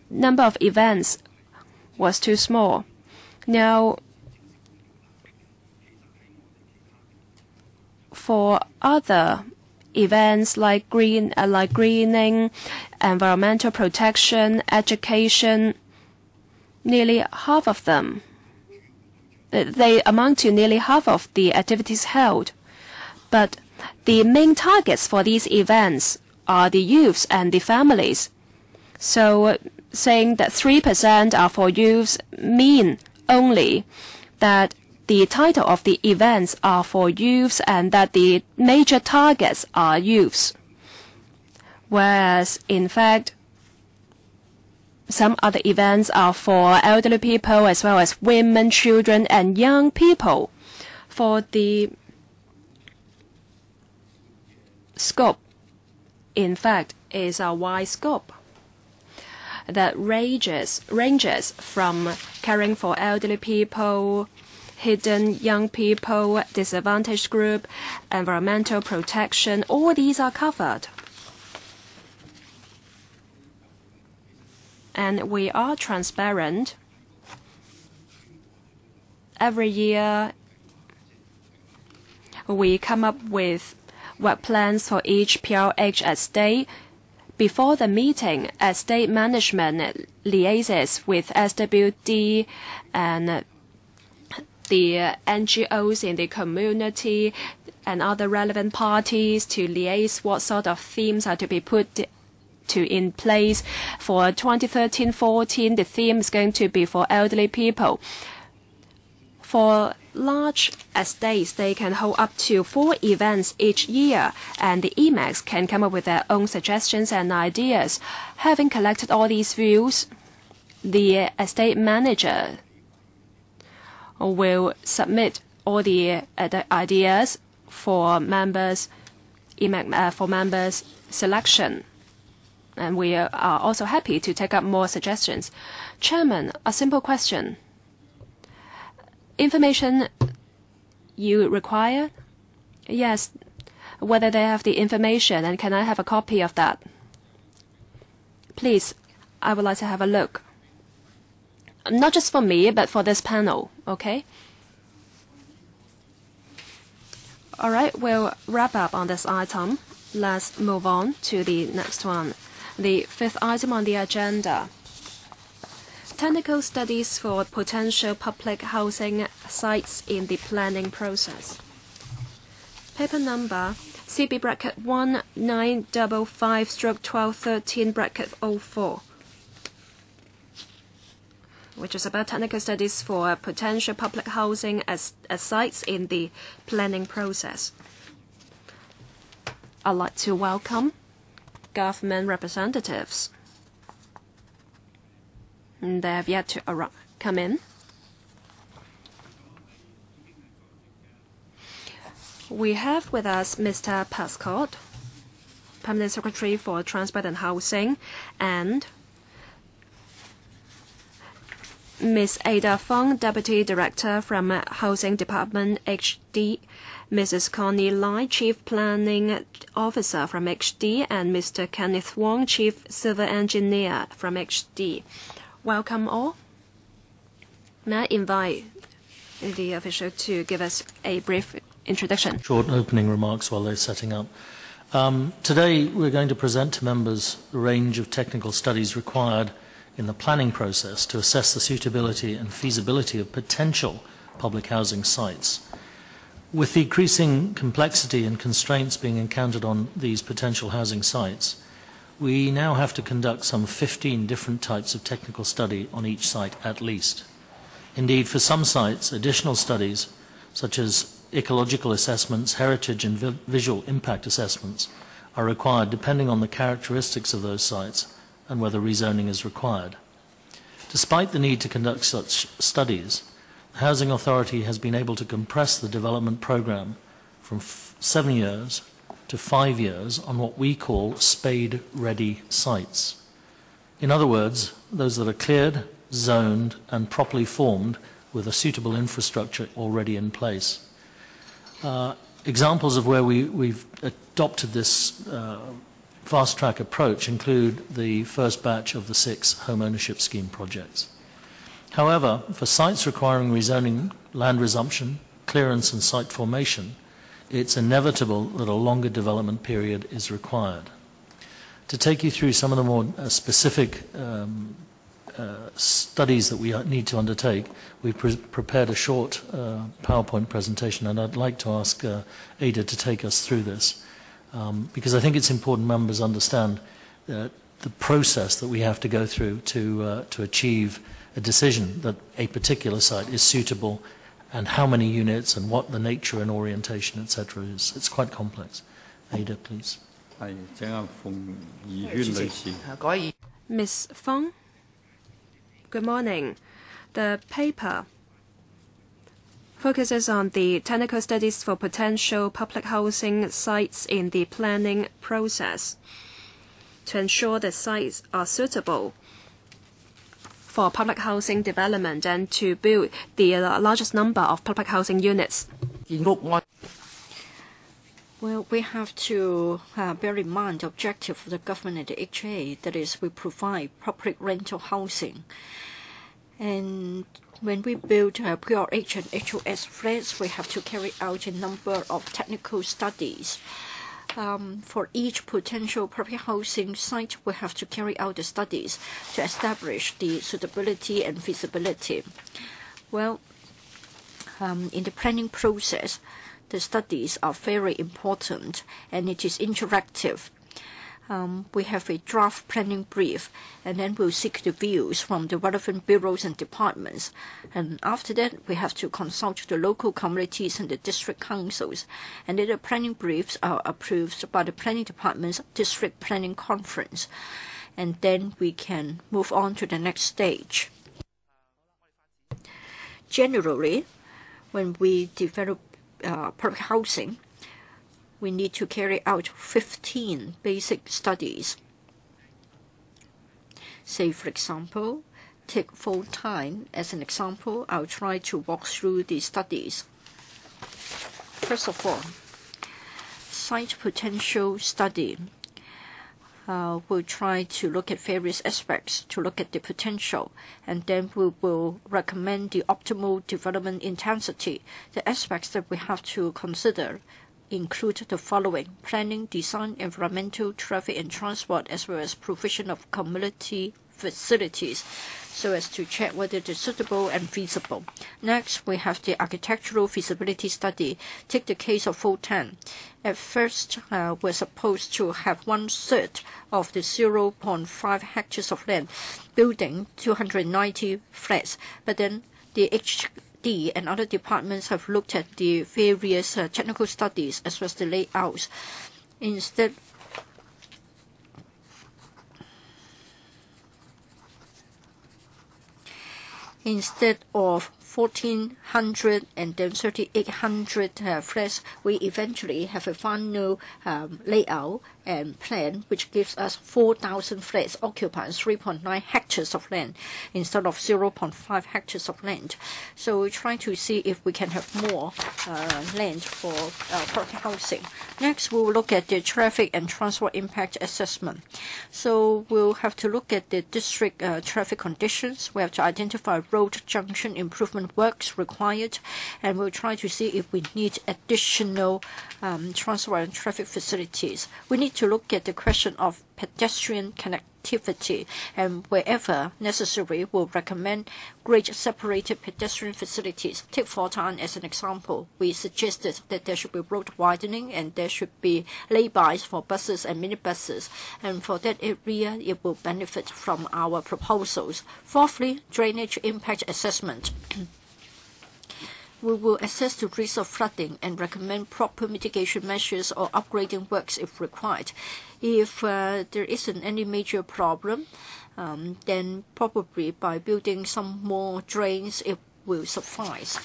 number of events was too small. Now, for other events like greening, environmental protection, education, nearly half of them they amount to nearly half of the activities held. But the main targets for these events are the youths and the families. So saying that 3% are for youths mean only that the title of the events are for youths and that the major targets are youths. Whereas, in fact, some other events are for elderly people as well as women, children, and young people. For the scope, in fact, is a wide scope that ranges from caring for elderly people, hidden young people, disadvantaged group, environmental protection. All these are covered. And we are transparent. Every year, we come up with work plans for each PRH at state. Before the meeting, state management liaises with SWD and the NGOs in the community and other relevant parties to liaise what sort of themes are to be put in place. For 2013-14, the theme is going to be for elderly people. For large estates, they can hold up to 4 events each year, and the EMACs can come up with their own suggestions and ideas. Having collected all these views, the estate manager will submit all the ideas for members, for members' selection. And we are also happy to take up more suggestions. Chairman, a simple question. Information you require? Yes. Whether they have the information, and can I have a copy of that? Please, I would like to have a look. Not just for me, but for this panel, okay? All right, we'll wrap up on this item. Let's move on to the next one. The 5th item on the agenda. Technical studies for potential public housing sites in the planning process. Paper number CB bracket 1955/1213 bracket 04, which is about technical studies for potential public housing as sites in the planning process. I'd like to welcome government representatives. They have yet to come in. We have with us Mr. Pascott, Permanent Secretary for Transport and Housing, and Ms. Ada Fong, Deputy Director from Housing Department, HD, Mrs. Connie Lai, Chief Planning Officer from HD, and Mr. Kenneth Wong, Chief Civil Engineer from HD. Welcome all. May I invite the official to give us a brief introduction? Short opening remarks while they're setting up. Today we're going to present to members a range of technical studies required in the planning process to assess the suitability and feasibility of potential public housing sites. With the increasing complexity and constraints being encountered on these potential housing sites, we now have to conduct some 15 different types of technical study on each site at least. Indeed, for some sites, additional studies such as ecological assessments, heritage and visual impact assessments are required depending on the characteristics of those sites and whether rezoning is required. Despite the need to conduct such studies, the Housing Authority has been able to compress the development program from 7 years to 5 years on what we call spade-ready sites. In other words, those that are cleared, zoned and properly formed with a suitable infrastructure already in place. Examples of where we've adopted this fast-track approach include the first batch of the 6 home ownership scheme projects. However, for sites requiring rezoning, land resumption, clearance and site formation, it's inevitable that a longer development period is required. To take you through some of the more specific studies that we need to undertake, we've prepared a short PowerPoint presentation, and I'd like to ask Ada to take us through this, because I think it's important members understand the process that we have to go through to achieve a decision that a particular site is suitable, and how many units and what the nature and orientation, etc. is. It's quite complex. Ada, please. Ms. Feng, good morning. The paper focuses on the technical studies for potential public housing sites in the planning process to ensure that sites are suitable for public housing development and to build the largest number of public housing units. Well, we have to bear in mind the objective of the government and the HA, that is, we provide public rental housing. And when we build PRH and HOS flats, we have to carry out a number of technical studies. For each potential public housing site, we have to carry out the studies to establish the suitability and feasibility. Well, in the planning process, the studies are very important, and it is interactive. We have a draft planning brief, and then we'll seek the views from the relevant bureaus and departments. And after that, we have to consult the local communities and the district councils. And then the planning briefs are approved by the planning department's district planning conference. And then we can move on to the next stage. Generally, when we develop public housing, we need to carry out 15 basic studies. Say, for example, take full time as an example. I'll try to walk through the studies. First of all, site potential study. We'll try to look at various aspects to look at the potential, and then we will recommend the optimal development intensity. The aspects that we have to consider include the following: planning, design, environmental, traffic and transport, as well as provision of community facilities, so as to check whether it is suitable and feasible. Next, we have the architectural feasibility study. Take the case of Fulton. At first, we're supposed to have 1/3 of the 0.5 hectares of land, building 290 flats. But then the HD and other departments have looked at the various technical studies as well as the layouts. Instead of 1,400 and then 3,800 flats, we eventually have a final layout and plan which gives us 4,000 flats occupying 3.9 hectares of land instead of 0.5 hectares of land. So we try to see if we can have more land for public housing. Next, we'll look at the traffic and transport impact assessment. So we'll have to look at the district traffic conditions. We have to identify road junction improvement works required, and we'll try to see if we need additional transport and traffic facilities. We need to look at the question of pedestrian connectivity, and wherever necessary, we'll recommend grade separated pedestrian facilities. Take Fortan as an example. We suggested that there should be road widening and there should be laybys for buses and minibuses, and for that area, it will benefit from our proposals. Fourthly, drainage impact assessment. We will assess the risk of flooding and recommend proper mitigation measures or upgrading works if required. If there isn't any major problem, then probably by building some more drains, it will suffice.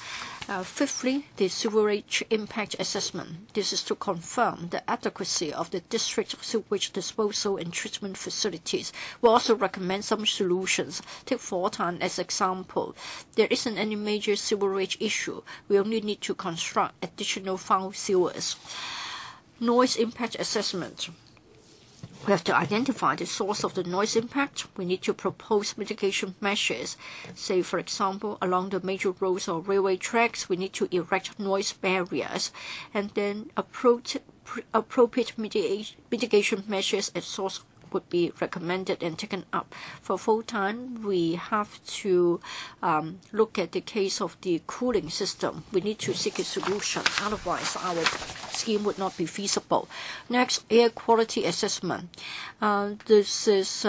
Fifthly, the sewerage impact assessment. This is to confirm the adequacy of the district sewage disposal and treatment facilities. We also recommend some solutions. Take Fortan as example. There isn't any major sewerage issue. We only need to construct additional foul sewers. Noise impact assessment. We have to identify the source of the noise impact. We need to propose mitigation measures. Say, for example, along the major roads or railway tracks, we need to erect noise barriers, and then appropriate mitigation measures at source would be recommended and taken up. For full-time, we have to look at the case of the cooling system. We need to seek a solution. Otherwise, our scheme would not be feasible. Next, air quality assessment. This is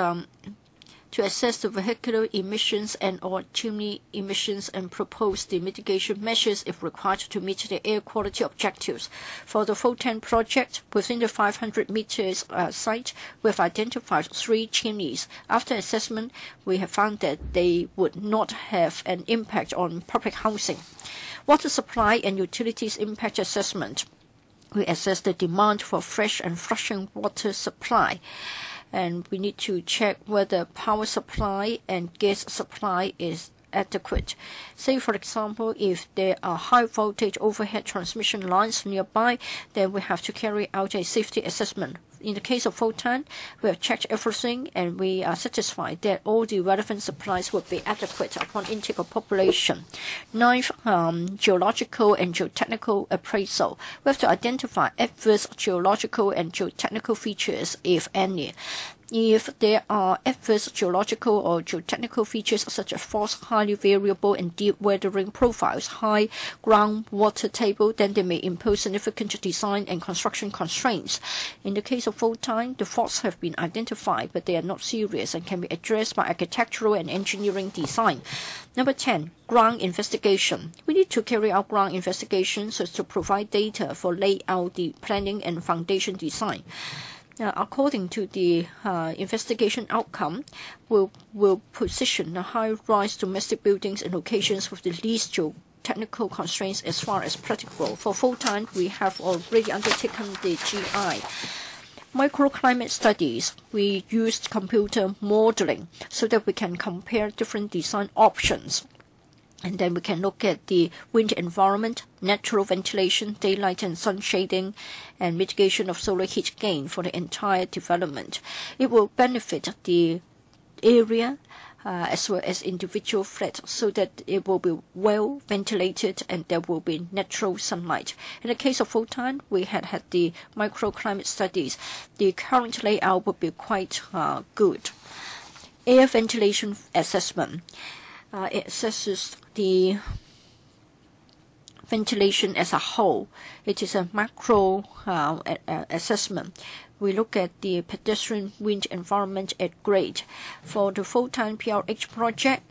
to assess the vehicular emissions and or chimney emissions and propose the mitigation measures if required to meet the air quality objectives. For the Fo-Tan project, within the 500 meters site, we have identified 3 chimneys. After assessment, we have found that they would not have an impact on public housing. Water supply and utilities impact assessment. We assess the demand for fresh and flushing water supply. And we need to check whether power supply and gas supply is adequate. Say, for example, if there are high voltage overhead transmission lines nearby, then we have to carry out a safety assessment. In the case of Fo-Tan, we have checked everything and we are satisfied that all the relevant supplies would be adequate upon intake of population. Ninth, geological and geotechnical appraisal. We have to identify adverse geological and geotechnical features, if any. If there are adverse geological or geotechnical features such as false, highly variable and deep weathering profiles, high groundwater table, then they may impose significant design and construction constraints. In the case of Fo-Tan, the faults have been identified, but they are not serious and can be addressed by architectural and engineering design. Number 10, ground investigation. We need to carry out ground investigations so as to provide data for layout, the planning and foundation design. According to the investigation outcome, will position the high-rise domestic buildings in locations with the least geotechnical constraints as far as practicable. For Fo-Tan, we have already undertaken the GI. Microclimate studies, we used computer modeling so that we can compare different design options. And then we can look at the wind environment, natural ventilation, daylight and sun shading, and mitigation of solar heat gain for the entire development. It will benefit the area as well as individual flats so that it will be well ventilated and there will be natural sunlight. In the case of Fo-Tan, we had the microclimate studies. The current layout would be quite good. Air ventilation assessment. It assesses the ventilation as a whole. It is a macro assessment. We look at the pedestrian wind environment at grade. For the Fo-Tan PRH project,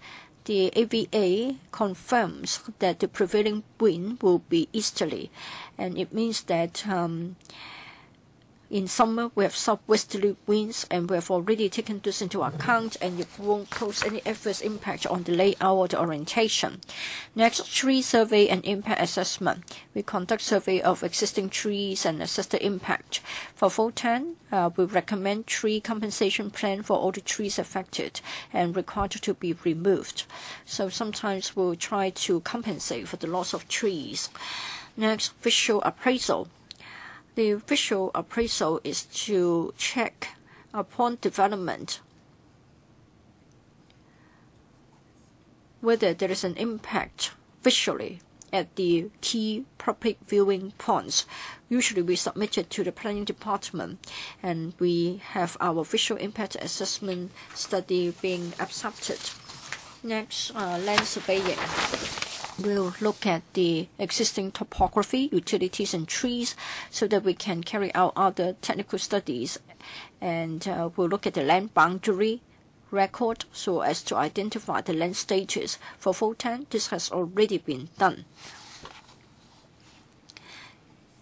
the AVA confirms that the prevailing wind will be easterly, and it means that in summer, we have southwesterly winds, and we have already taken this into account, and it won't cause any adverse impact on the layout or the orientation. Next, tree survey and impact assessment. We conduct survey of existing trees and assess the impact. For Fo-Tan, we recommend tree compensation plan for all the trees affected and required to be removed. So sometimes we'll try to compensate for the loss of trees. Next, visual appraisal. The visual appraisal is to check upon development whether there is an impact visually at the key public viewing points. Usually we submit it to the planning department and we have our visual impact assessment study being accepted. Next, land surveying. We'll look at the existing topography, utilities and trees so that we can carry out other technical studies, and we'll look at the land boundary record so as to identify the land status. For Fo-Tan, this has already been done.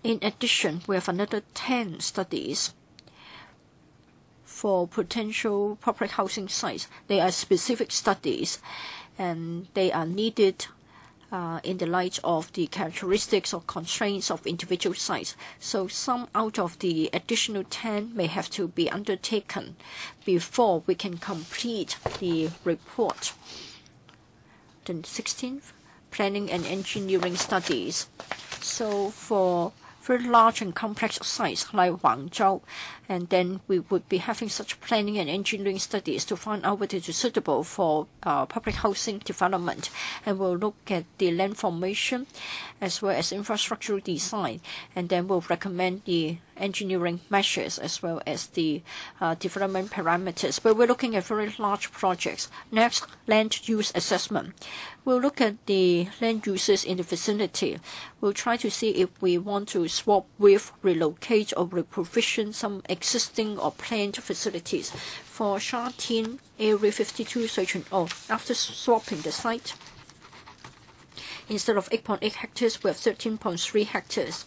In addition, we have another 10 studies for potential public housing sites. They are specific studies and they are needed in the light of the characteristics or constraints of individual sites. So some out of the additional 10 may have to be undertaken before we can complete the report. The 16th, planning and engineering studies. So for very large and complex sites like Guangzhou, and then we would be having such planning and engineering studies to find out whether it is suitable for public housing development, and we'll look at the land formation as well as infrastructural design, and then we'll recommend the engineering measures as well as the development parameters. But we're looking at very large projects. Next, land use assessment. We'll look at the land uses in the vicinity. We'll try to see if we want to swap with, relocate, or reprovision some existing or planned facilities. For Sha Tin Area 52 Section O, after swapping the site, instead of 8.8 hectares, we have 13.3 hectares.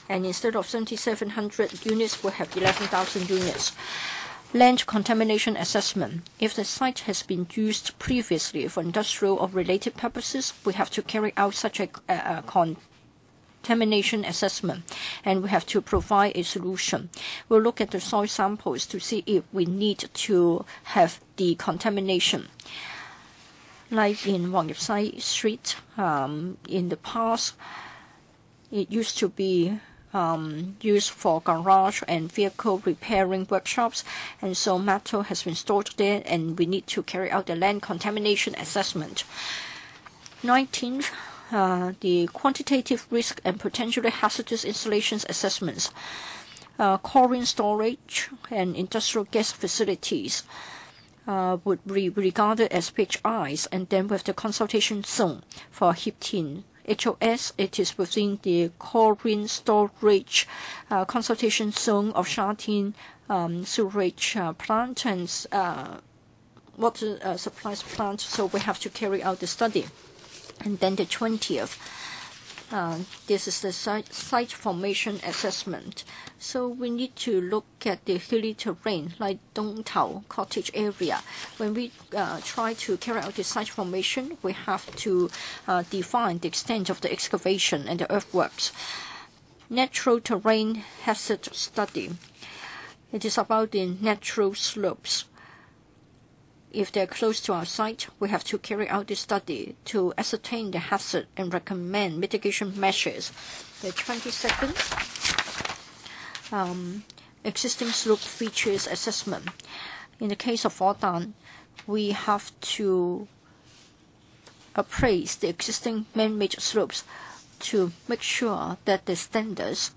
And instead of 7,700 units, we have 11,000 units. Land contamination assessment. If the site has been used previously for industrial or related purposes, we have to carry out such a contamination assessment, and we have to provide a solution. We'll look at the soil samples to see if we need to have decontamination. Like in Wang Yip Sai Street, in the past, it used to be used for garage and vehicle repairing workshops, and so metal has been stored there, and we need to carry out the land contamination assessment. 19th, the quantitative risk and potentially hazardous installations assessments. Chlorine storage and industrial gas facilities would be regarded as PHIs, and then with the consultation zone for Hip Tin HOS, it is within the chlorine storage consultation zone of Sha Tin sewage plant and water supplies plant, so we have to carry out the study. And then the 20th, this is the site formation assessment. So we need to look at the hilly terrain like Dong Tao cottage area. When we try to carry out the site formation, we have to define the extent of the excavation and the earthworks. Natural terrain hazard study. It is about the natural slopes. If they're close to our site, we have to carry out this study to ascertain the hazard and recommend mitigation measures. The 22nd, existing slope features assessment. In the case of Odan, we have to appraise the existing man-made slopes to make sure that the standards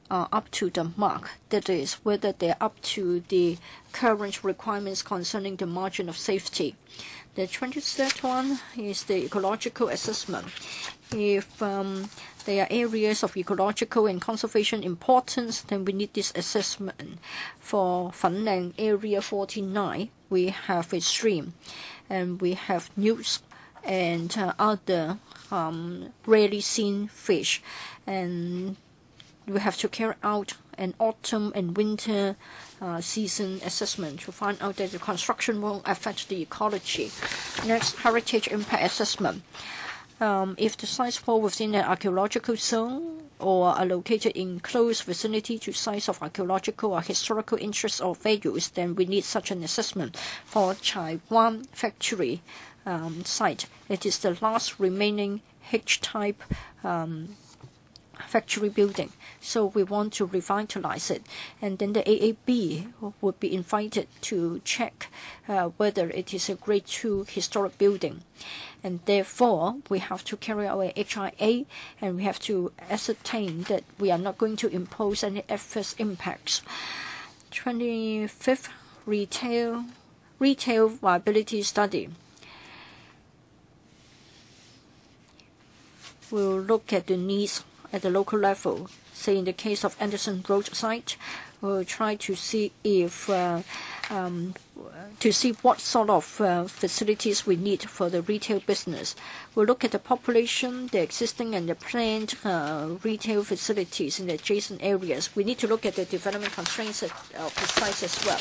are up to the mark, that is, whether they're up to the current requirements concerning the margin of safety. The 23rd one is the ecological assessment. If there are areas of ecological and conservation importance, then we need this assessment. For Fanlang Area 49, we have a stream, and we have newts and other rarely seen fish, and we have to carry out an autumn and winter season assessment to find out that the construction won't affect the ecology. Next, heritage impact assessment. If the sites fall within an archaeological zone or are located in close vicinity to sites of archaeological or historical interest or values, then we need such an assessment. For Chai Wan factory site, it is the last remaining H-type factory building, so we want to revitalize it, and then the AAB would be invited to check whether it is a Grade 2 historic building, and therefore we have to carry out a HIA, and we have to ascertain that we are not going to impose any adverse impacts. 25th, retail viability study. We'll look at the needs at the local level. Say in the case of Anderson Road site, we'll try to see if what sort of facilities we need for the retail business. We'll look at the population, the existing and the planned retail facilities in the adjacent areas. We need to look at the development constraints of the sites as well.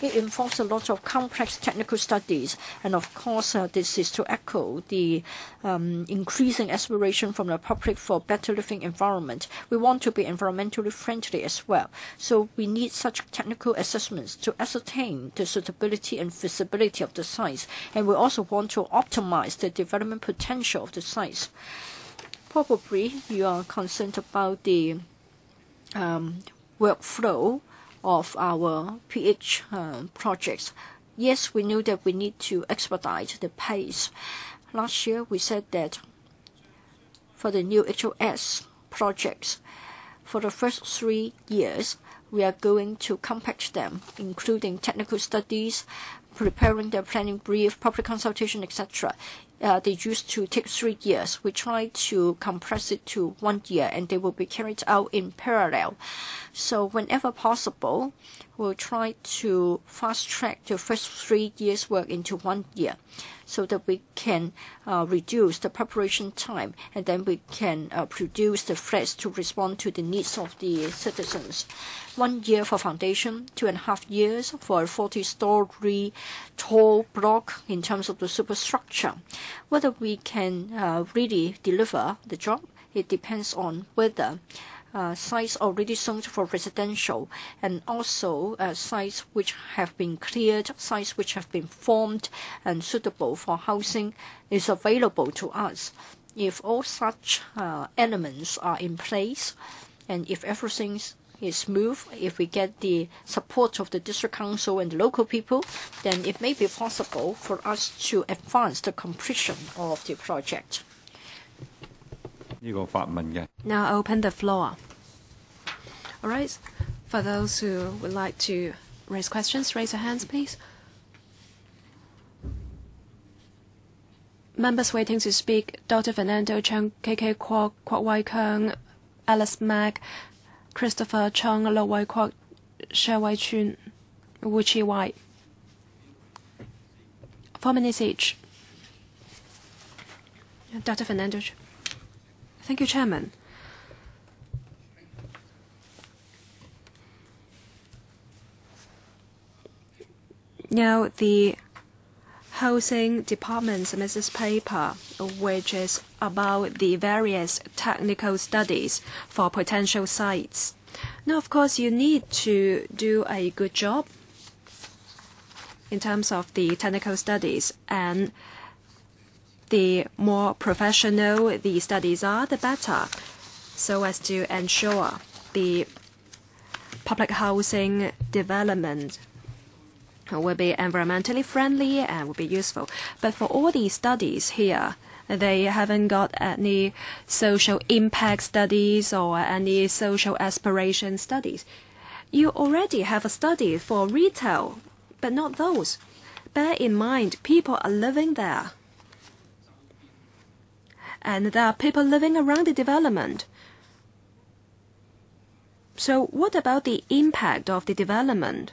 It involves a lot of complex technical studies, and of course this is to echo the increasing aspiration from the public for better living environment. We want to be environmentally friendly as well, so we need such technical assessments to ascertain the suitability and feasibility of the sites, and we also want to optimize the development potential of the sites. Probably you are concerned about the workflow of our PH projects. Yes, we knew that we need to expedite the pace. Last year we said that for the new HOS projects, For the first 3 years, we are going to compact them, including technical studies, preparing their planning brief, public consultation, etc. They used to take 3 years. We try to compress it to 1 year, and they will be carried out in parallel. So whenever possible, we'll try to fast-track the first 3 years' work into 1 year, so that we can reduce the preparation time, and then we can produce the flats to respond to the needs of the citizens. 1 year for foundation, 2.5 years for a 40-story tall block in terms of the superstructure. Whether we can really deliver the job, it depends on whether sites already zoned for residential, and also sites which have been cleared, sites which have been formed and suitable for housing is available to us. If all such elements are in place, and if everything is smooth, if we get the support of the district council and the local people, then it may be possible for us to advance the completion of the project. Now open the floor. All right. For those who would like to raise questions, raise your hands, please. Members waiting to speak: Dr. Fernando Chung, KK Kwok, Kwok Wai Kung, Alice Mack, Christopher Chung, Lo Wai Kwok, She Wai Chun, Wu Chi Wai. 4 minutes each. Dr. Fernando. Thank you, Chairman. Now, the Housing Department submits this paper, which is about the various technical studies for potential sites. Now, of course, you need to do a good job in terms of the technical studies, and the more professional the studies are, the better, so as to ensure the public housing development will be environmentally friendly and will be useful. But for all these studies here, they haven't got any social impact studies or any social aspiration studies. You already have a study for retail, but not those. Bear in mind, people are living there. And there are people living around the development. So what about the impact of the development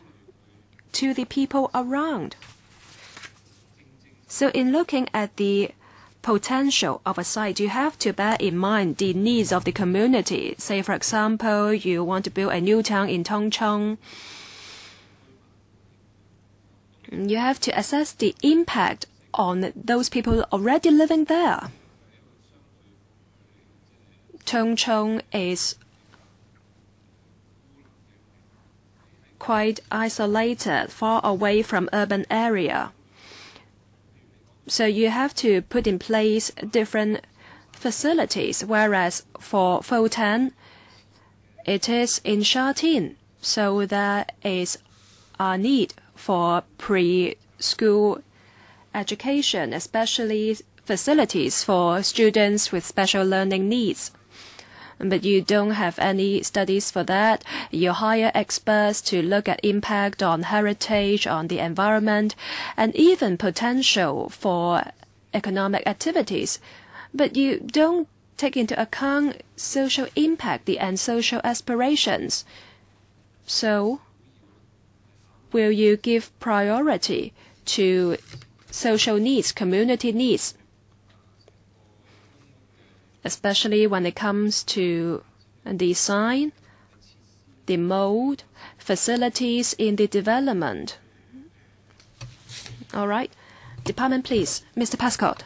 to the people around? So in looking at the potential of a site, you have to bear in mind the needs of the community. Say, for example, you want to build a new town in Tongcheng. You have to assess the impact on those people already living there. Tongcheng is quite isolated, far away from urban area. So you have to put in place different facilities, whereas for Foten, it is in Shatin. So there is a need for preschool education, especially facilities for students with special learning needs. But you don't have any studies for that. You hire experts to look at impact on heritage, on the environment, and even potential for economic activities. But you don't take into account social impact and social aspirations. So, will you give priority to social needs, community needs? Especially when it comes to design, the mode, facilities in the development. All right. Department, please. Mr. Pascott.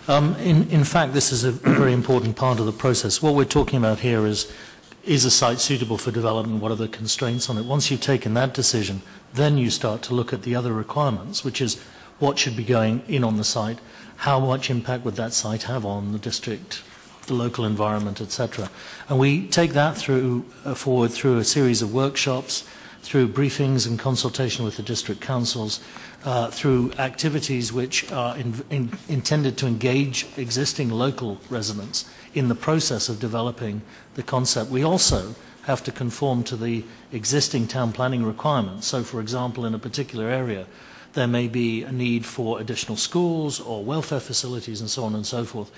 In fact, this is a very important part of the process. What we're talking about here is a site suitable for development? What are the constraints on it? Once you've taken that decision, then you start to look at the other requirements, which is what should be going in on the site, how much impact would that site have on the district, the local environment, etc. And we take that forward through a series of workshops, through briefings and consultation with the district councils, through activities which are intended to engage existing local residents in the process of developing the concept. We also have to conform to the existing town planning requirements. So, for example, in a particular area, there may be a need for additional schools or welfare facilities and so on and so forth.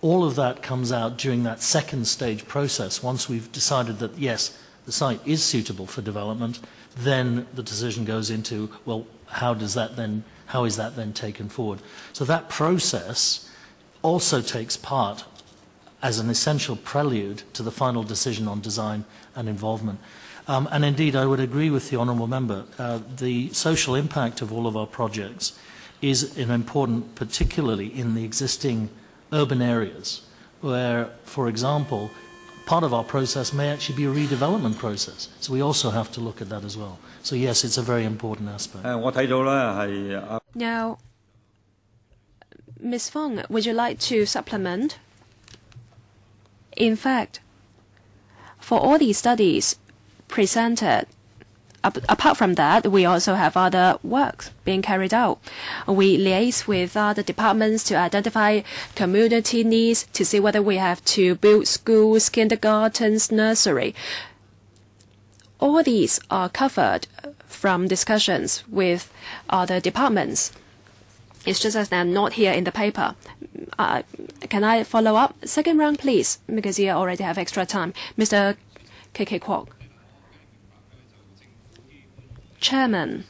All of that comes out during that second stage process. Once we've decided that, yes, the site is suitable for development, then the decision goes into, well, how is that then taken forward? So that process also takes part as an essential prelude to the final decision on design and involvement. And indeed, I would agree with the Honourable Member. The social impact of all of our projects is important, particularly in the existing urban areas, where, for example, part of our process may actually be a redevelopment process. So we also have to look at that as well. So yes, it's a very important aspect. Now, Ms. Fong, would you like to supplement? In fact, for all these studies presented, apart from that, we also have other works being carried out. We liaise with other departments to identify community needs, to see whether we have to build schools, kindergartens, nursery. All these are covered from discussions with other departments. It's just as they're not here in the paper. Can I follow up? Second round, please, because you already have extra time. Mr. K.K. Kwok. Chairman,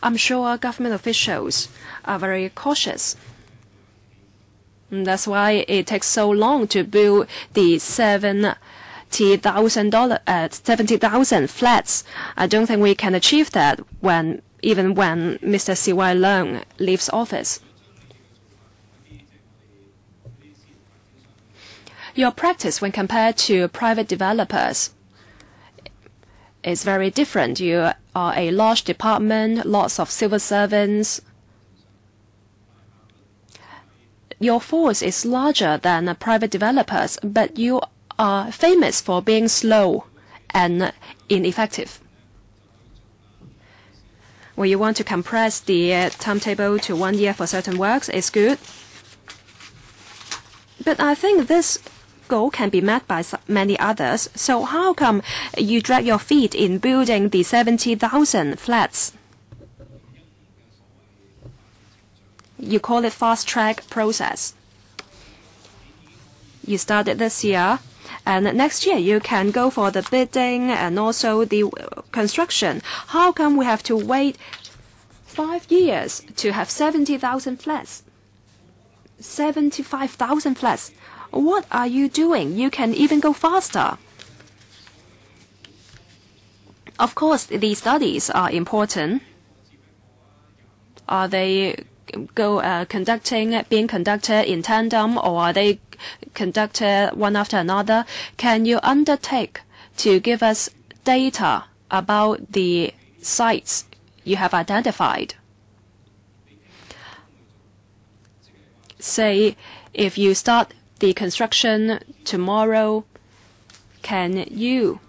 I'm sure government officials are very cautious. That's why it takes so long to build the 70,000 flats. I don't think we can achieve that even when Mr. C.Y. Leung leaves office. Your practice when compared to private developers is very different. You are a large department, lots of civil servants. Your force is larger than private developers, but you are famous for being slow and ineffective. When you want to compress the timetable to 1 year for certain works, it's good. But I think this goal can be met by many others. So how come you drag your feet in building the 70,000 flats? You call it fast-track process. You started this year, and next year you can go for the bidding and also the construction. How come we have to wait 5 years to have 70,000 flats? 75,000 flats. What are you doing? You can even go faster. Of course, these studies are important. Are they being conducted in tandem, or are they conducted one after another? Can you undertake to give us data about the sites you have identified? Say, if you start the construction tomorrow, can you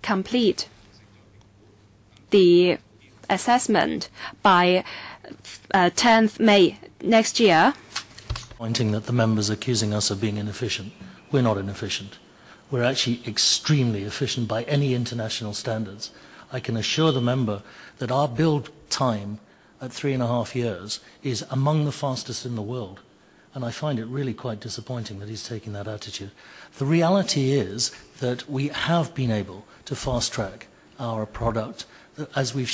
complete the assessment by 10th May next year? Pointing that the members accusing us of being inefficient. We're not inefficient. We're actually extremely efficient by any international standards. I can assure the member that our build time at 3.5 years is among the fastest in the world. And I find it really quite disappointing that he's taking that attitude. The reality is that we have been able to fast-track our product. As we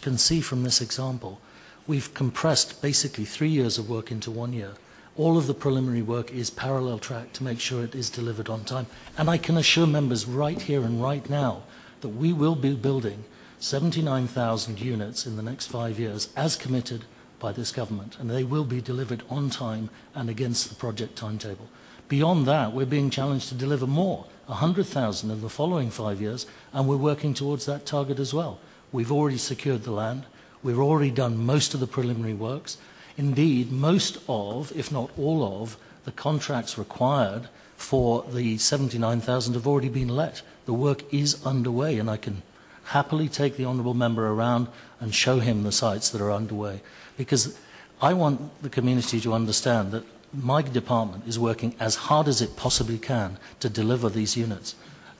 can see from this example, we've compressed basically 3 years of work into 1 year. All of the preliminary work is parallel track to make sure it is delivered on time. And I can assure members right here and right now that we will be building 79,000 units in the next 5 years as committed by this government, and they will be delivered on time and against the project timetable. Beyond that, we're being challenged to deliver more, 100,000 in the following 5 years, and we're working towards that target as well. We've already secured the land. We've already done most of the preliminary works. Indeed, most of, if not all of, the contracts required for the 79,000 have already been let. The work is underway, and I can happily take the Honourable Member around and show him the sites that are underway. Because I want the community to understand that my department is working as hard as it possibly can to deliver these units.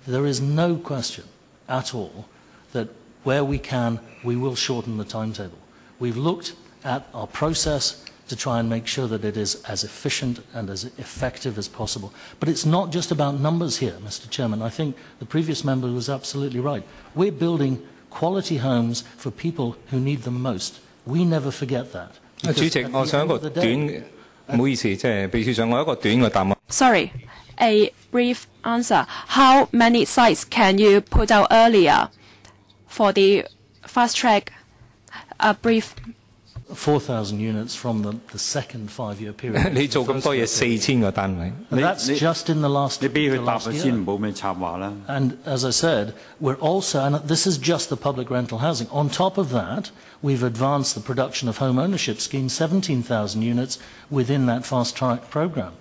There is no question at all that where we can, we will shorten the timetable. We've looked at our process to try and make sure that it is as efficient and as effective as possible. But it's not just about numbers here, Mr. Chairman. I think the previous member was absolutely right. We're building quality homes for people who need them most. We never forget that. Sorry, a brief answer. How many sites can you put out earlier for the fast track? A brief 4,000 units from the second 5-year period. And that's just in the last year. And as I said, we're also, and this is just the public rental housing, on top of that, we've advanced the production of home ownership scheme, 17,000 units within that fast track program.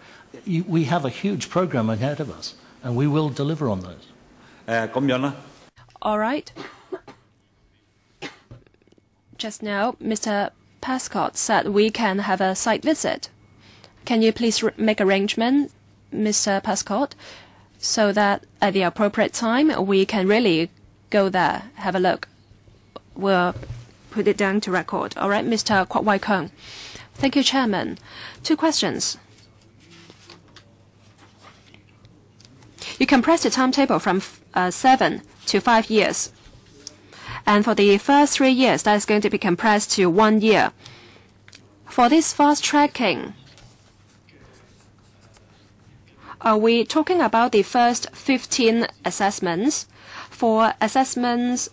We have a huge program ahead of us, and we will deliver on those. All right. Just now, Mr. Pascott said we can have a site visit. Can you please make arrangement, Mr. Pascott, so that at the appropriate time we can really go there, have a look. We'll put it down to record. All right, Mr. Kwok-hing. Thank you, Chairman. 2 questions. You compressed the timetable from 7 to 5 years. And for the first 3 years, that is going to be compressed to 1 year. For this fast tracking, are we talking about the first 15 assessments? For assessments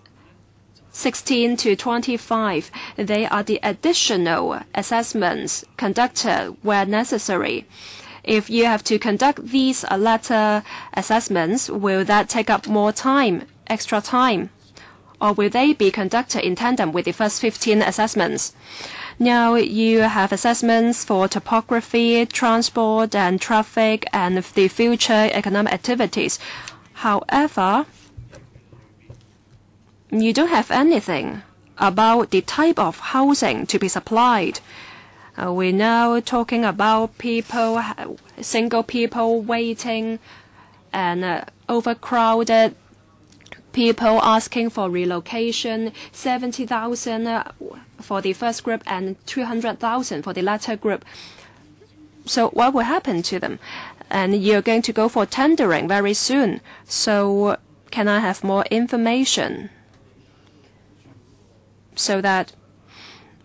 16 to 25, they are the additional assessments conducted where necessary. If you have to conduct these latter assessments, will that take up more time, extra time? Or will they be conducted in tandem with the first 15 assessments? Now you have assessments for topography, transport and traffic and the future economic activities. However, you don't have anything about the type of housing to be supplied. We're now talking about people, single people waiting and overcrowded people asking for relocation, 70,000 for the first group and 200,000 for the latter group. So what will happen to them? And you're going to go for tendering very soon. So can I have more information so that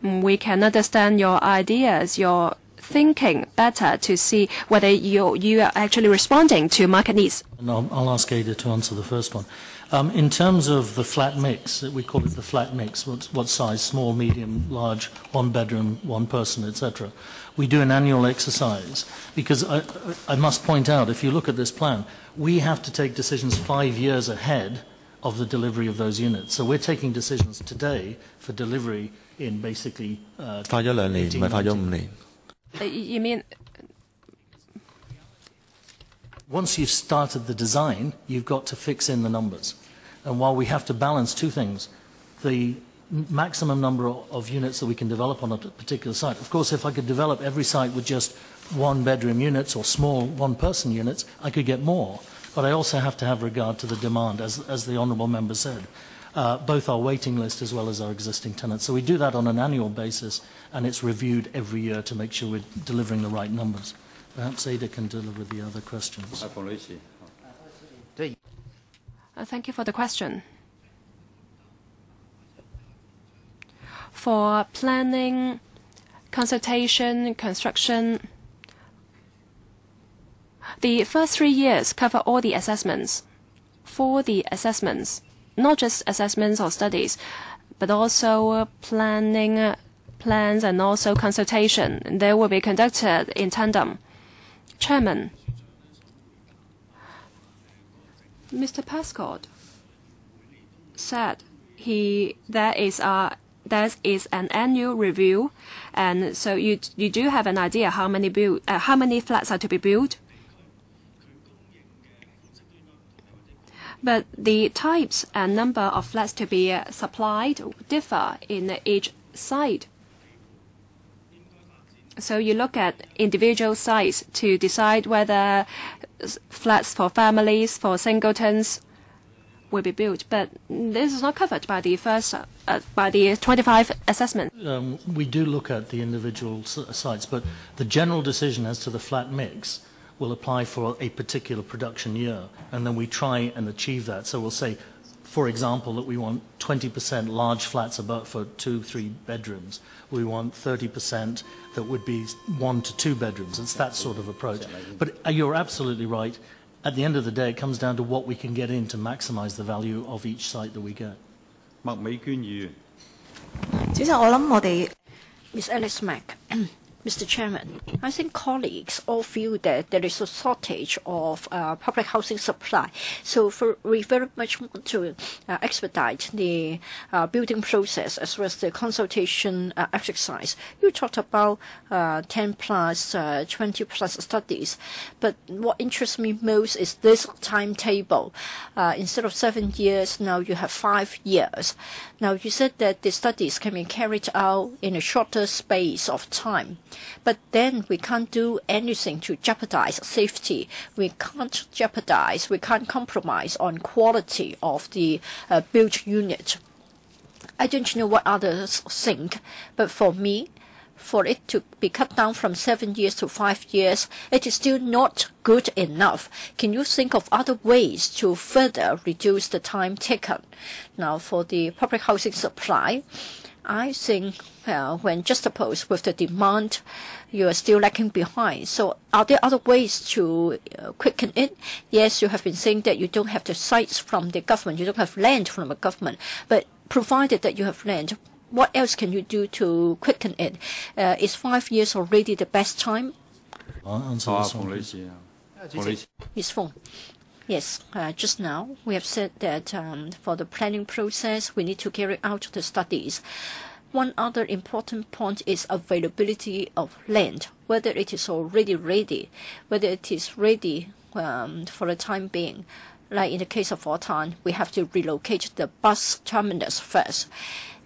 we can understand your ideas, your thinking better to see whether you are actually responding to market needs? And I'll ask Ada to answer the first one. In terms of the flat mix, we call it the flat mix, what size, small, medium, large, 1 bedroom, 1 person, etc. We do an annual exercise because I must point out, if you look at this plan, we have to take decisions 5 years ahead of the delivery of those units. So we're taking decisions today for delivery in basically 18 months. You mean once you've started the design, you've got to fix in the numbers. And while we have to balance 2 things, the maximum number of units that we can develop on a particular site. Of course, if I could develop every site with just 1-bedroom units or small 1-person units, I could get more. But I also have to have regard to the demand, as the Honourable Member said, both our waiting list as well as our existing tenants. So we do that on an annual basis, and it's reviewed every year to make sure we're delivering the right numbers. Perhaps Ada can deliver the other questions. Thank you for the question. For planning, consultation, construction, the first 3 years cover all the assessments. For the assessments, not just assessments or studies, but also planning, plans and also consultation. They will be conducted in tandem. Chairman, Mr. Pascott said there is an annual review, and so you do have an idea how many flats are to be built. But the types and number of flats to be supplied differ in each site. So you look at individual sites to decide whether flats for families, for singletons, will be built. But this is not covered by the by the 25 assessment. We do look at the individual sites, but the general decision as to the flat mix will apply for a particular production year, and then we try and achieve that. So we'll say, for example, that we want 20% large flats about for 2-3 bedrooms. We want 30% that would be 1 to 2 bedrooms. It's that sort of approach. But you're absolutely right. At the end of the day, it comes down to what we can get in to maximize the value of each site that we get. 麥美娟議員。主席，我諗我哋 Ms. Alice Mack. Mr. Chairman, I think colleagues all feel that there is a shortage of public housing supply. So we very much want to expedite the building process as well as the consultation exercise. You talked about 10 plus, 20 plus studies, but what interests me most is this timetable. Instead of 7 years, now you have 5 years. Now you said that the studies can be carried out in a shorter space of time. But then we can't do anything to jeopardize safety. We can't compromise on quality of the built unit. I don't know what others think, but for me, for it to be cut down from 7 years to 5 years, it is still not good enough. Can you think of other ways to further reduce the time taken? Now, for the public housing supply, I think when juxtaposed with the demand, you are still lagging behind. So are there other ways to quicken it? Yes, you have been saying that you don't have the sites from the government, you don't have land from the government, but provided that you have land, what else can you do to quicken it? Is 5 years already the best time? Ms. Fong. Yes, just now we have said that for the planning process, we need to carry out the studies. One other important point is availability of land, whether it is already ready, whether it is ready for the time being. Like in the case of Wotan, we have to relocate the bus terminus first.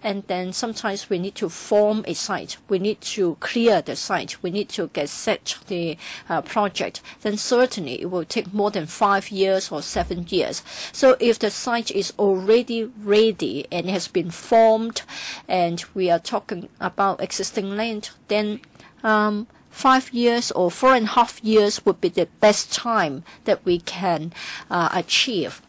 And then sometimes we need to form a site. We need to clear the site. We need to get set the project. Then certainly it will take more than 5 years or 7 years. So if the site is already ready and has been formed, and we are talking about existing land, then 5 years or 4.5 years would be the best time that we can achieve.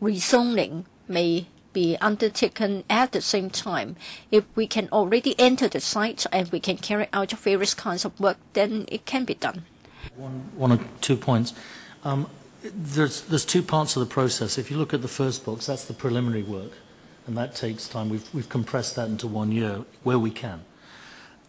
Rezoning may be undertaken at the same time. If we can already enter the site and we can carry out various kinds of work, then it can be done. One or 2 points. There's 2 parts of the process. If you look at the first box, that's the preliminary work, and that takes time. We've compressed that into 1 year where we can.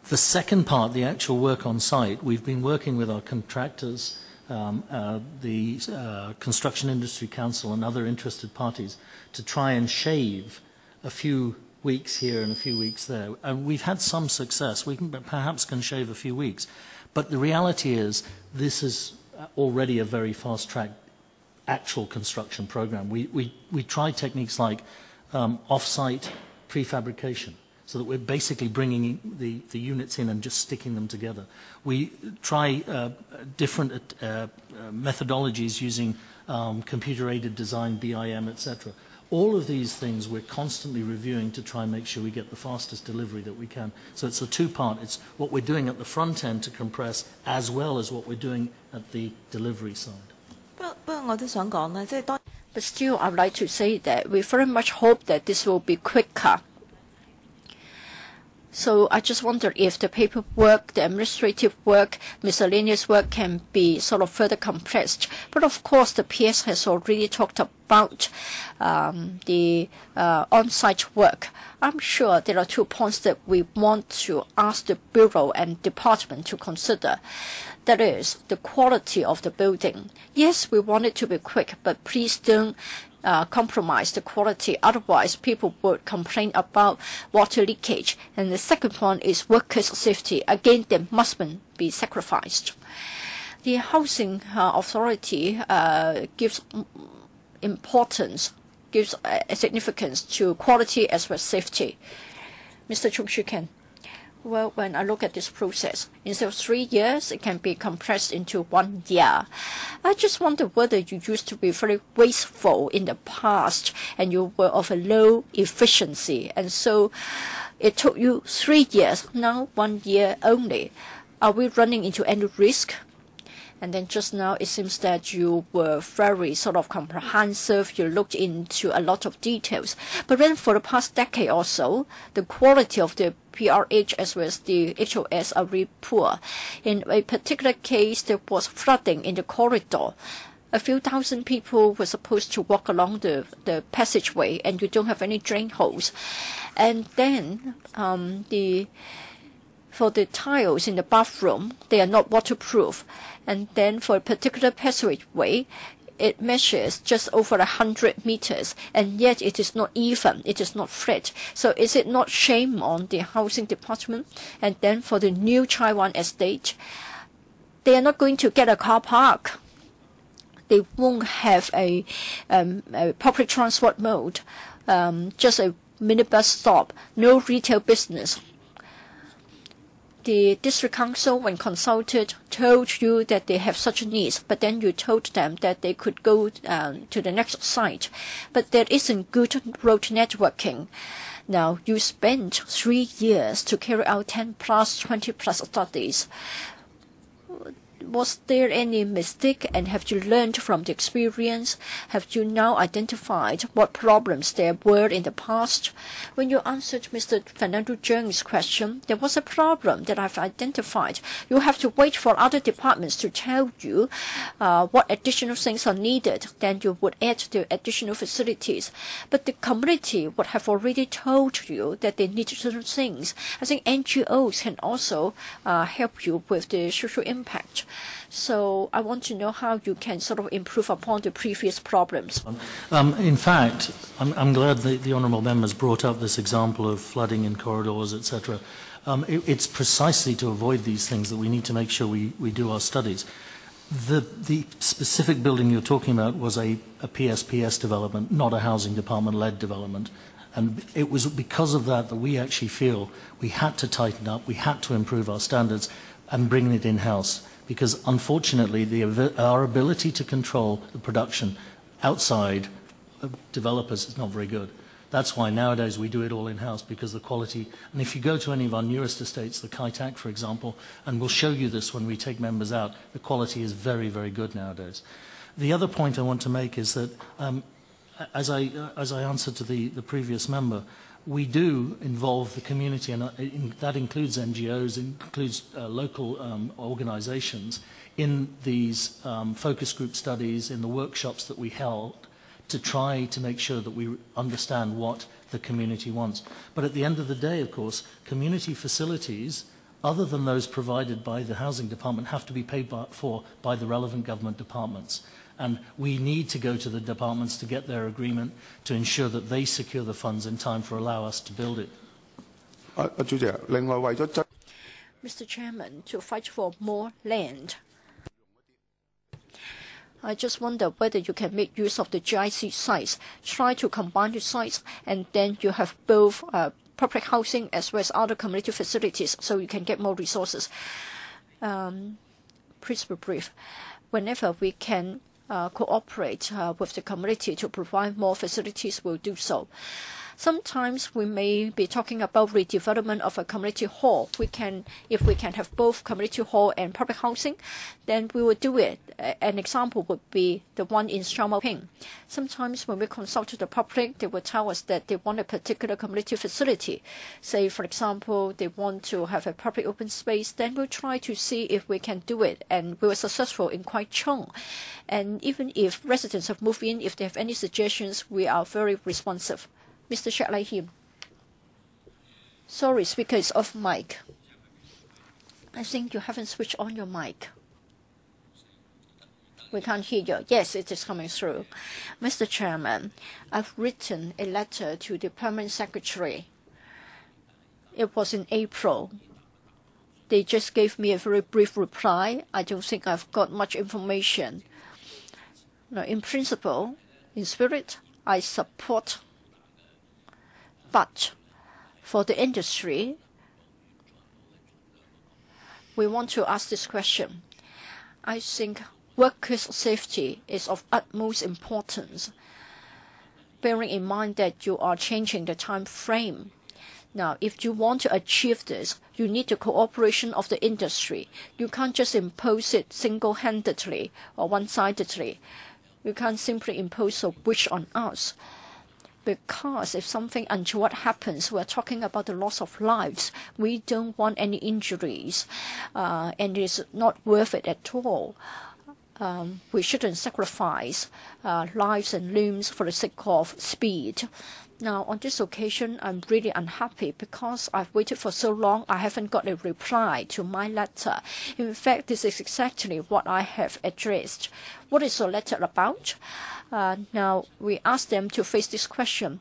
The second part, the actual work on site, we've been working with our contractors, the Construction Industry Council and other interested parties to try and shave a few weeks here and a few weeks there. And we've had some success. We perhaps can shave a few weeks. But the reality is this is already a very fast-track actual construction program. We try techniques like off-site prefabrication, so that we're basically bringing the units in and just sticking them together. We try different methodologies using computer-aided design, BIM, etc. All of these things we're constantly reviewing to try and make sure we get the fastest delivery that we can. So it's a 2-part. It's what we're doing at the front end to compress, as well as what we're doing at the delivery side. But still, I would like to say that we very much hope that this will be quicker. So I just wonder if the paperwork, the administrative work, miscellaneous work can be sort of further compressed. But of course, the PS has already talked about the on-site work. I'm sure there are 2 points that we want to ask the Bureau and Department to consider. That is, the quality of the building. Yes, we want it to be quick, but please don't compromise the quality. Otherwise, people would complain about water leakage. And the second point is workers' safety. Again, they mustn't be sacrificed. The Housing Authority gives importance, gives significance to quality as well as safety. Mr. Chung Shu Ken. Well, when I look at this process, instead of 3 years, it can be compressed into 1 year. I just wonder whether you used to be very wasteful in the past and you were of a low efficiency, and so it took you 3 years, now 1 year only. Are we running into any risk? And then just now, it seems that you were very sort of comprehensive. You looked into a lot of details. But then for the past decade or so, the quality of the PRH as well as the HOS are really poor. In a particular case, there was flooding in the corridor. A few thousand people were supposed to walk along the passageway, and you don't have any drain holes. And then for the tiles in the bathroom, they are not waterproof. And then for a particular passageway, it measures just over 100 meters, and yet it is not even, it is not flat. So is it not shame on the housing department? And then for the new Taiwan estate, they are not going to get a car park. They won't have a public transport mode, just a minibus stop, no retail business. The district council, when consulted, told you that they have such needs, but then you told them that they could go to the next site. But there isn't good road networking. Now, you spent 3 years to carry out 10 plus, 20 plus studies. Was there any mistake, and have you learned from the experience? Have you now identified what problems there were in the past? When you answered Mr. Fernando Zheng's question, there was a problem that I've identified. You have to wait for other departments to tell you what additional things are needed. Then you would add the additional facilities. But the community would have already told you that they need certain things. I think NGOs can also help you with the social impact. So I want to know how you can sort of improve upon the previous problems. In fact, I'm glad the honourable members brought up this example of flooding in corridors, etc. It's precisely to avoid these things that we need to make sure we do our studies. The specific building you're talking about was a PSPS development, not a housing department-led development. And it was because of that we actually feel we had to tighten up, we had to improve our standards and bring it in-house. Because unfortunately, our ability to control the production outside of developers is not very good. That's why nowadays we do it all in-house, because the quality, and if you go to any of our newest estates, the Kai Tak, for example, and we'll show you this when we take members out, the quality is very, very good nowadays. The other point I want to make is that, as I answered to the previous member, we do involve the community, and that includes NGOs, includes local organizations in these focus group studies, in the workshops that we held, to try to make sure that we understand what the community wants. But at the end of the day, of course, community facilities, other than those provided by the housing department, have to be paid for by the relevant government departments. And we need to go to the departments to get their agreement to ensure that they secure the funds in time for allow us to build it. Mr. Chairman, to fight for more land, I just wonder whether you can make use of the GIC sites. Try to combine the sites, and then you have both public housing as well as other community facilities, so you can get more resources. Please be brief. Whenever we can cooperate with the community to provide more facilities, we'll do so. Sometimes we may be talking about redevelopment of a community hall. If we can have both community hall and public housing, then we will do it. An example would be the one in Kwok-hing. Sometimes when we consult the public, they will tell us that they want a particular community facility. Say, for example, they want to have a public open space, then we'll try to see if we can do it. And we were successful in Kwok-hing. And even if residents have moved in, if they have any suggestions, we are very responsive. Mr. Shaklahim. Sorry, speaker is off mic. I think you haven't switched on your mic. We can't hear you. Yes, it is coming through. Mr. Chairman, I've written a letter to the Permanent Secretary. It was in April. They just gave me a very brief reply. I don't think I've got much information. Now, in principle, in spirit, I support. But for the industry, we want to ask this question. I think workers' safety is of utmost importance, bearing in mind that you are changing the time frame. Now, if you want to achieve this, you need the cooperation of the industry. You can't just impose it single-handedly or one-sidedly. You can't simply impose a wish on us. Because if something untoward happens, we're talking about the loss of lives. We don't want any injuries, and it's not worth it at all. We shouldn't sacrifice lives and limbs for the sake of speed. Now, on this occasion, I'm really unhappy because I've waited for so long. I haven't got a reply to my letter. In fact, this is exactly what I have addressed. What is your letter about? Now, we asked them to face this question.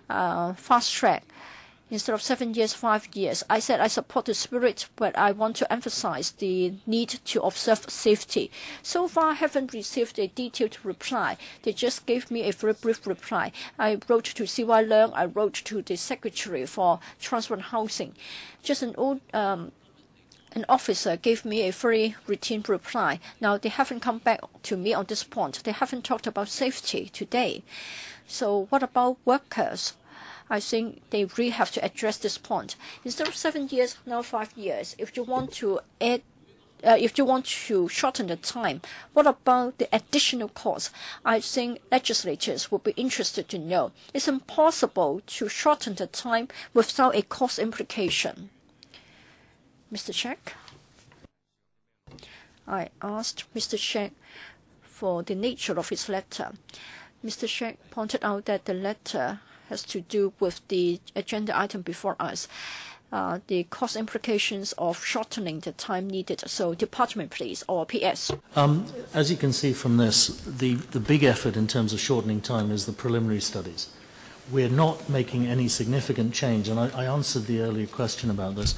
Fast track. Instead of 7 years, 5 years. I said I support the spirit, but I want to emphasize the need to observe safety. So far, I haven't received a detailed reply. They just gave me a very brief reply. I wrote to CY Leung. I wrote to the Secretary for Transport and Housing. Just an officer gave me a very routine reply. Now, they haven't come back to me on this point. They haven't talked about safety today. So what about workers? I think they really have to address this point. Instead of 7 years, now 5 years. If you want to shorten the time, what about the additional cost? I think legislators will be interested to know. It's impossible to shorten the time without a cost implication. Mr. Check? I asked Mr. Check for the nature of his letter. Mr. Check pointed out that the letter has to do with the agenda item before us, the cost implications of shortening the time needed. So, department, please, or PS. As you can see from this, the big effort in terms of shortening time is the preliminary studies. We're not making any significant change, and I answered the earlier question about this.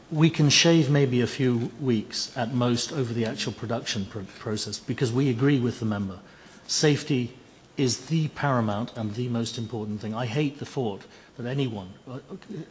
We can shave maybe a few weeks at most over the actual production process because we agree with the member. Safety is the paramount and the most important thing. I hate the thought that anyone,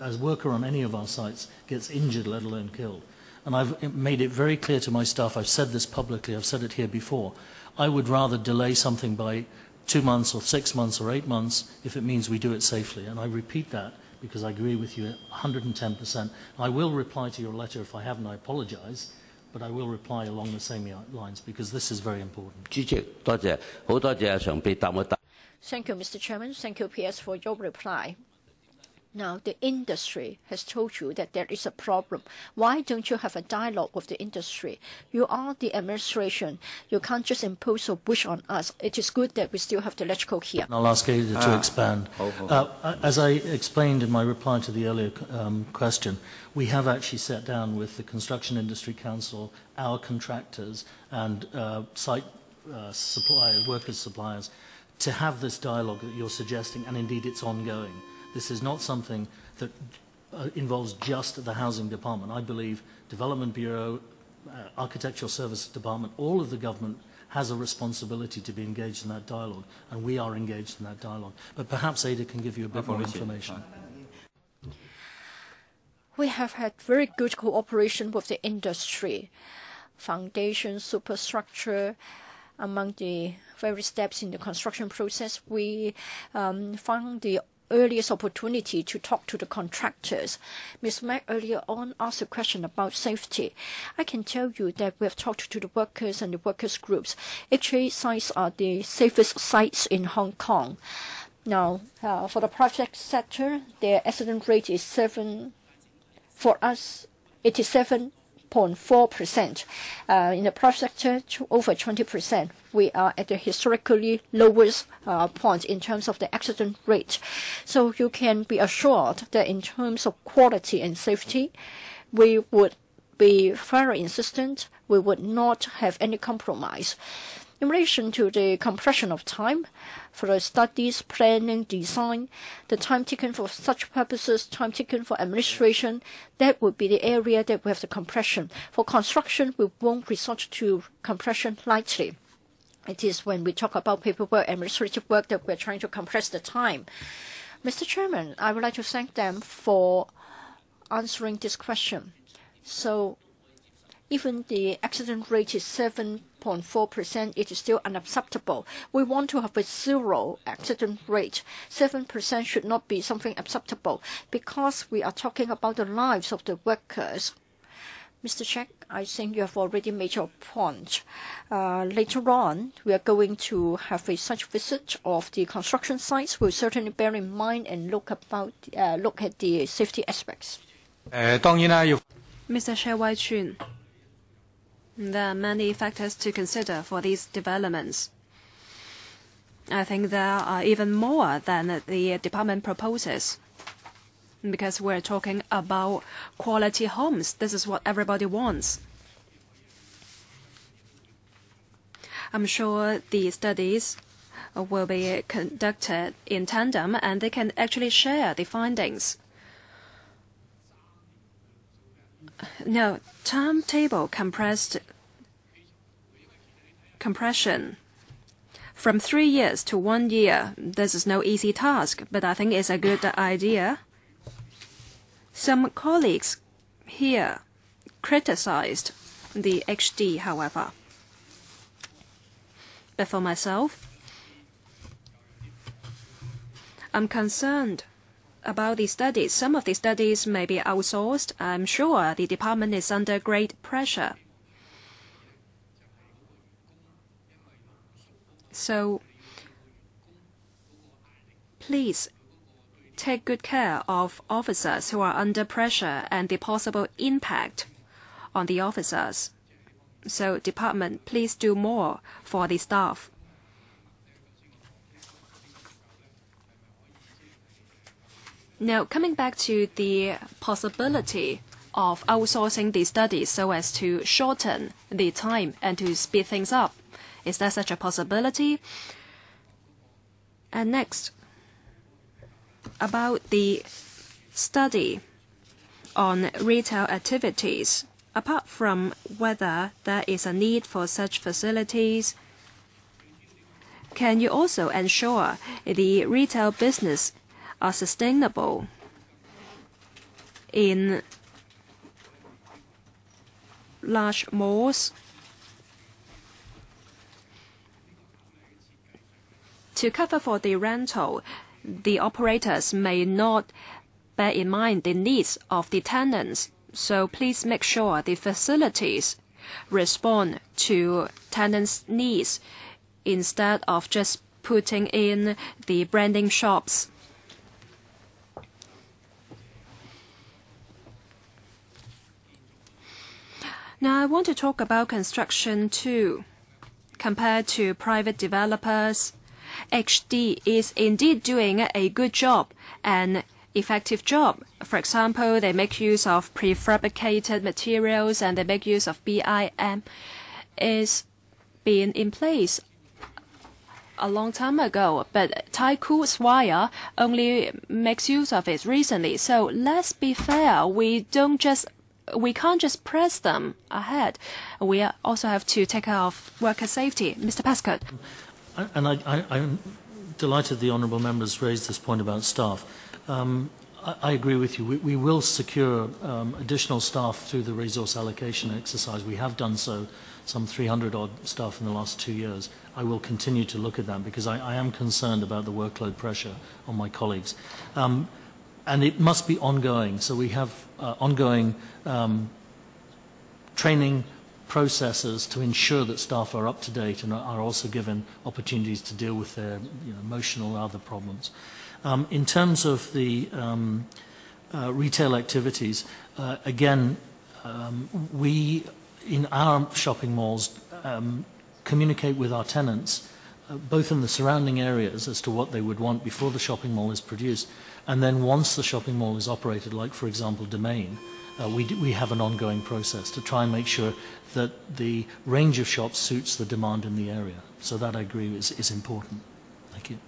as worker on any of our sites, gets injured, let alone killed. And I've made it very clear to my staff, I've said this publicly, I've said it here before, I would rather delay something by 2 months or 6 months or 8 months if it means we do it safely. And I repeat that because I agree with you 110%. I will reply to your letter if I haven't, I apologize. But I will reply along the same lines because this is very important. Thank you, Mr. Chairman. Thank you, PS, for your reply. Now, the industry has told you that there is a problem. Why don't you have a dialogue with the industry? You are the administration. You can't just impose a wish on us. It is good that we still have the electrical here. I'll ask Ada to expand. As I explained in my reply to the earlier question, we have actually sat down with the Construction Industry Council, our contractors, and site suppliers, workers' suppliers, to have this dialogue that you're suggesting, and indeed it's ongoing. This is not something that involves just the Housing Department. I believe Development Bureau, Architectural Services Department, all of the government has a responsibility to be engaged in that dialogue, and we are engaged in that dialogue. But perhaps Ada can give you a bit more information. We have had very good cooperation with the industry, foundation, superstructure, among the various steps in the construction process. We found the earliest opportunity to talk to the contractors. Ms. Mack earlier on asked a question about safety. I can tell you that we have talked to the workers and the workers' groups. HA sites are the safest sites in Hong Kong. Now, for the private sector, their accident rate is 7. For us, it is 7.4%. In the private sector, over 20%. We are at the historically lowest point in terms of the accident rate. So you can be assured that in terms of quality and safety, we would be very insistent. We would not have any compromise. In relation to the compression of time, for the studies, planning, design, the time taken for such purposes, time taken for administration, that would be the area that we have the compression. For construction, we won't resort to compression lightly. It is when we talk about paperwork, administrative work, that we're trying to compress the time. Mr. Chairman, I would like to thank them for answering this question. So even the accident rate is 7.4%, it is still unacceptable. We want to have a zero accident rate. 7% should not be something acceptable because we are talking about the lives of the workers. Mr. Check, I think you have already made your point. Later on, we are going to have a such visit of the construction sites. We'll certainly bear in mind and look at the safety aspects. 當然啦，要 Mr. Shai Wai-chun, there are many factors to consider for these developments. I think there are even more than the department proposes, because we're talking about quality homes. This is what everybody wants. I'm sure the studies will be conducted in tandem and they can actually share the findings. No, timetable compression from 3 years to 1 year. This is no easy task, but I think it's a good idea. Some colleagues here criticized the HD, however. But for myself, I'm concerned about the studies. Some of the studies may be outsourced. I'm sure the department is under great pressure. So please take good care of officers who are under pressure and the possible impact on the officers. So department, please do more for the staff. Now, coming back to the possibility of outsourcing the studies so as to shorten the time and to speed things up. Is there such a possibility? And next, about the study on retail activities, apart from whether there is a need for such facilities, can you also ensure the retail business are sustainable in large malls? To cover for the rental, the operators may not bear in mind the needs of the tenants. So please make sure the facilities respond to tenants' needs instead of just putting in the branding shops. Now I want to talk about construction too. Compared to private developers, HD is indeed doing a good job and effective job. For example, they make use of prefabricated materials and they make use of BIM. It's been in place a long time ago, but Taikoo Swire only makes use of it recently. So let's be fair. We can't just press them ahead. We also have to take care of worker safety. Mr. Pascott. And I'm delighted the honourable members raised this point about staff. I agree with you. We will secure additional staff through the resource allocation exercise. We have done so, some 300-odd staff in the last 2 years. I will continue to look at that because I am concerned about the workload pressure on my colleagues. And it must be ongoing. So we have ongoing training processes to ensure that staff are up to date and are also given opportunities to deal with their emotional or other problems. In terms of the retail activities, again, we in our shopping malls communicate with our tenants both in the surrounding areas as to what they would want before the shopping mall is produced, and then once the shopping mall is operated, like for example Domain, we have an ongoing process to try and make sure that the range of shops suits the demand in the area. So that I agree is important. Thank you.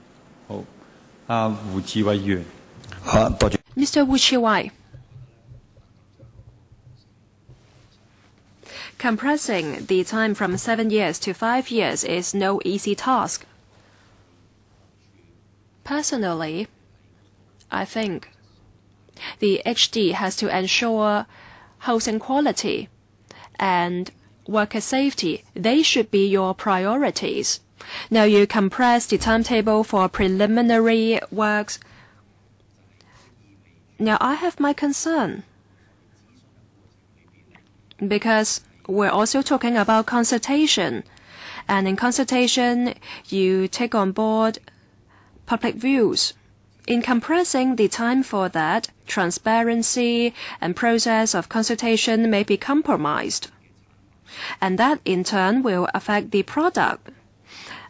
Mr. Wu Chi-wai. Compressing the time from 7 years to 5 years is no easy task. Personally, I think the HD has to ensure housing quality and worker safety, they should be your priorities. Now you compress the timetable for preliminary works. Now I have my concern, because we're also talking about consultation. And in consultation, you take on board public views. In compressing the time for that, transparency and process of consultation may be compromised. And that in turn will affect the product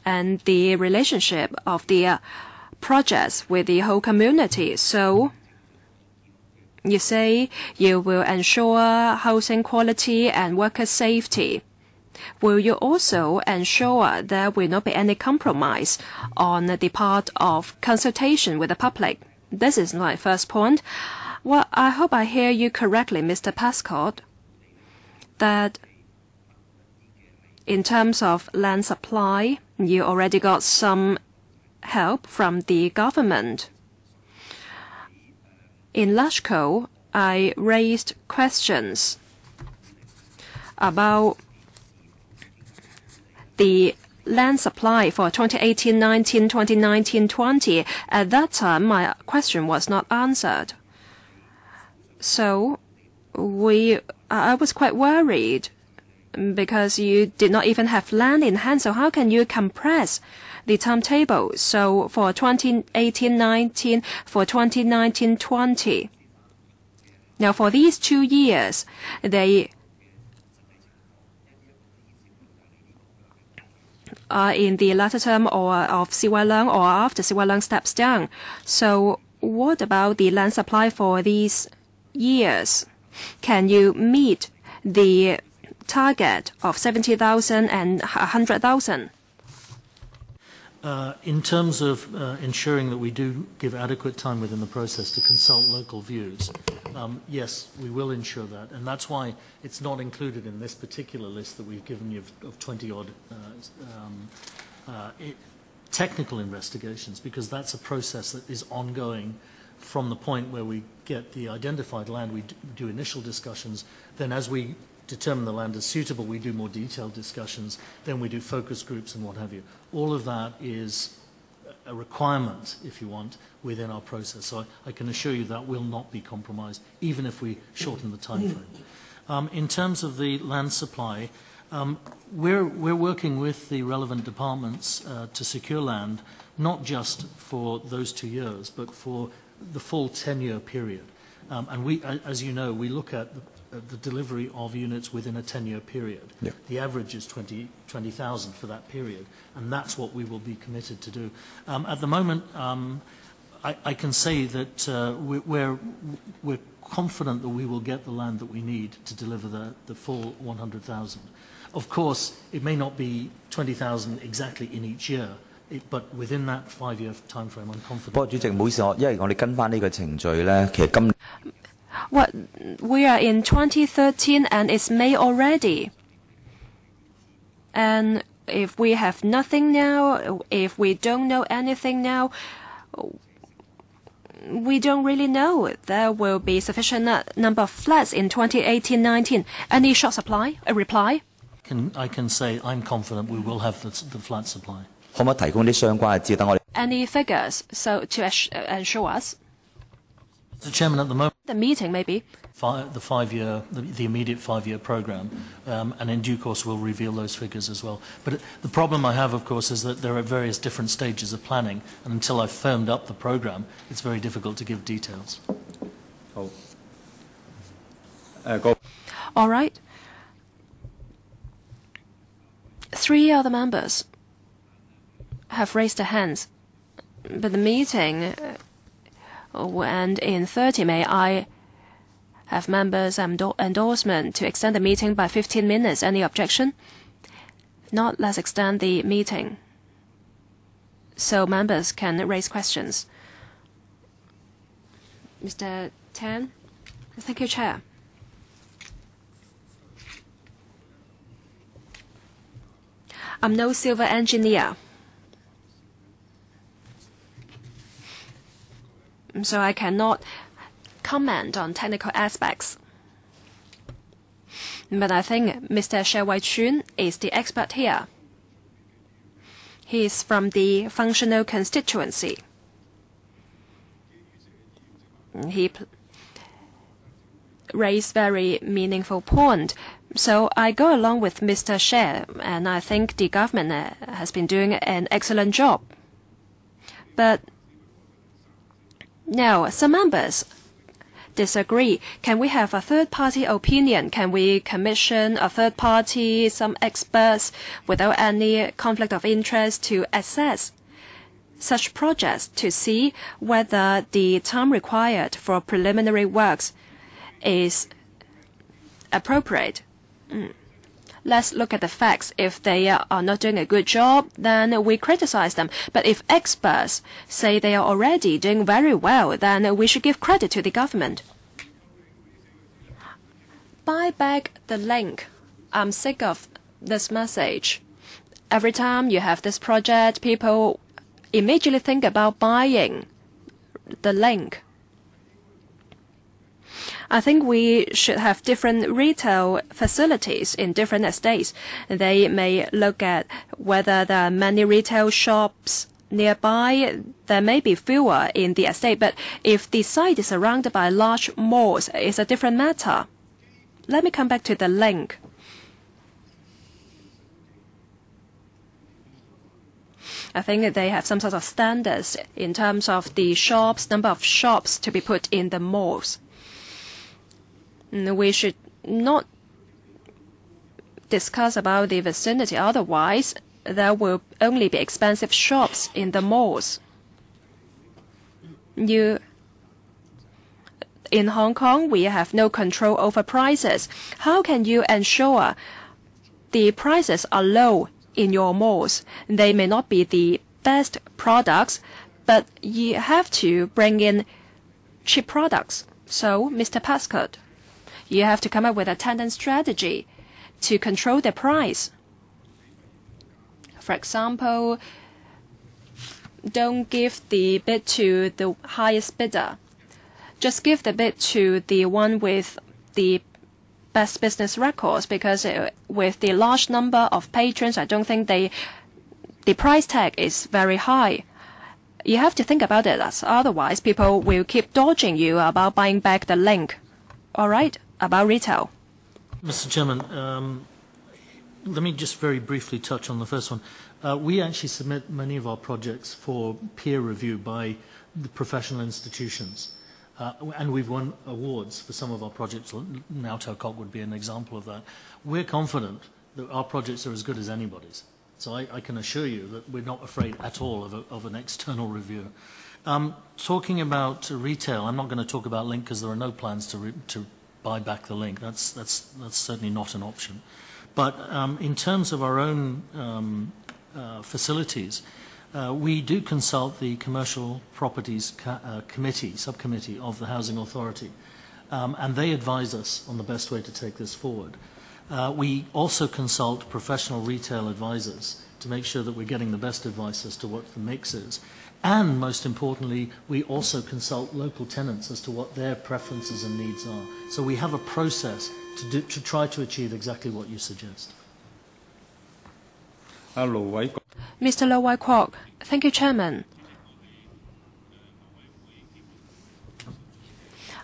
and the relationship of the projects with the whole community. So you say you will ensure housing quality and worker safety. Will you also ensure there will not be any compromise on the part of consultation with the public? This is my first point. Well, I hope I hear you correctly, Mr. Pascott, that in terms of land supply, you already got some help from the government. In Lashko, I raised questions about the land supply for 2018-19, 2019-20. At that time, my question was not answered. So I was quite worried because you did not even have land in hand. So how can you compress the timetable? So for 2018-19, for 2019-20. Now for these 2 years, they are in the latter term or of CY Leung or after CY Leung steps down. So what about the land supply for these years? Can you meet the target of 70,000 and 100,000? In terms of ensuring that we do give adequate time within the process to consult local views, yes, we will ensure that. And that's why it's not included in this particular list that we've given you of 20-odd technical investigations, because that's a process that is ongoing from the point where we get the identified land. We do initial discussions. Then as we determine the land is suitable, we do more detailed discussions. Then we do focus groups and what have you. All of that is a requirement, if you want, within our process. So I can assure you that will not be compromised, even if we shorten the time frame. In terms of the land supply, we're working with the relevant departments to secure land, not just for those 2 years, but for the full 10-year period. And we, as you know, we look at the delivery of units within a 10-year period. Yeah. The average is 20,000 for that period, and that's what we will be committed to do. At the moment, I can say that we're confident that we will get the land that we need to deliver the full 100,000. Of course, it may not be 20,000 exactly in each year, but within that 5-year time frame, I'm confident. 不過主席，唔好意思，因為我哋跟翻呢個程序咧，其實今 What we are in 2013 and it's May already. And if we have nothing now, if we don't know anything now, we don't really know there will be sufficient number of flats in 2018-19. Any short supply? A reply? I can say I'm confident we will have the flat supply. 可唔可以提供啲相關嘅資料等我哋 Any figures so to assure us? Mr. Chairman, at the moment, The meeting maybe. the immediate 5-year program, and in due course we'll reveal those figures as well. But the problem I have, of course, is that there are various different stages of planning, and until I've firmed up the program, it's very difficult to give details. All right. 3 other members have raised their hands, but the meeting will end in 30 May. I have members' endorsement to extend the meeting by 15 minutes. Any objection? If not, let's extend the meeting so members can raise questions. Mr. Tan? Thank you, Chair. I'm no civil engineer, so I cannot comment on technical aspects. But I think Mr. She Wai-chun is the expert here. He is from the functional constituency. He raised very meaningful point. So I go along with Mr. She, and I think the government has been doing an excellent job. But now some members disagree. Can we have a third-party opinion? Can we commission a third party, some experts, without any conflict of interest to assess such projects to see whether the time required for preliminary works is appropriate? Let's look at the facts. If they are not doing a good job, then we criticize them. But if experts say they are already doing very well, then we should give credit to the government. Buy back the link. I'm sick of this message. Every time you have this project, people immediately think about buying the link. I think we should have different retail facilities in different estates. They may look at whether there are many retail shops nearby. There may be fewer in the estate, but if the site is surrounded by large malls, it's a different matter. Let me come back to the link. I think they have some sort of standards in terms of the shops, number of shops to be put in the malls. We should not discuss about the vicinity. Otherwise, there will only be expensive shops in the malls. In Hong Kong, we have no control over prices. How can you ensure the prices are low in your malls? They may not be the best products, but you have to bring in cheap products. So, Mr. Pascott, you have to come up with a tenant strategy to control the price. For example, don't give the bid to the highest bidder. Just give the bid to the one with the best business records, because with the large number of patrons, I don't think the price tag is very high. You have to think about it, as otherwise people will keep dodging you about buying back the link. All right, about retail. Mr. Chairman, let me just very briefly touch on the first one. We actually submit many of our projects for peer review by the professional institutions. And we've won awards for some of our projects. Now Kok would be an example of that. We're confident that our projects are as good as anybody's. So I can assure you that we're not afraid at all of an external review. Talking about retail, I'm not going to talk about Link because there are no plans to buy back the Link. That's certainly not an option. But in terms of our own facilities, we do consult the Commercial Properties Subcommittee of the Housing Authority, and they advise us on the best way to take this forward. We also consult professional retail advisors to make sure that we're getting the best advice as to what the mix is. And most importantly, we also consult local tenants as to what their preferences and needs are. So we have a process to try to achieve exactly what you suggest. Mr. Lo Wai Kwok. Thank you, Chairman.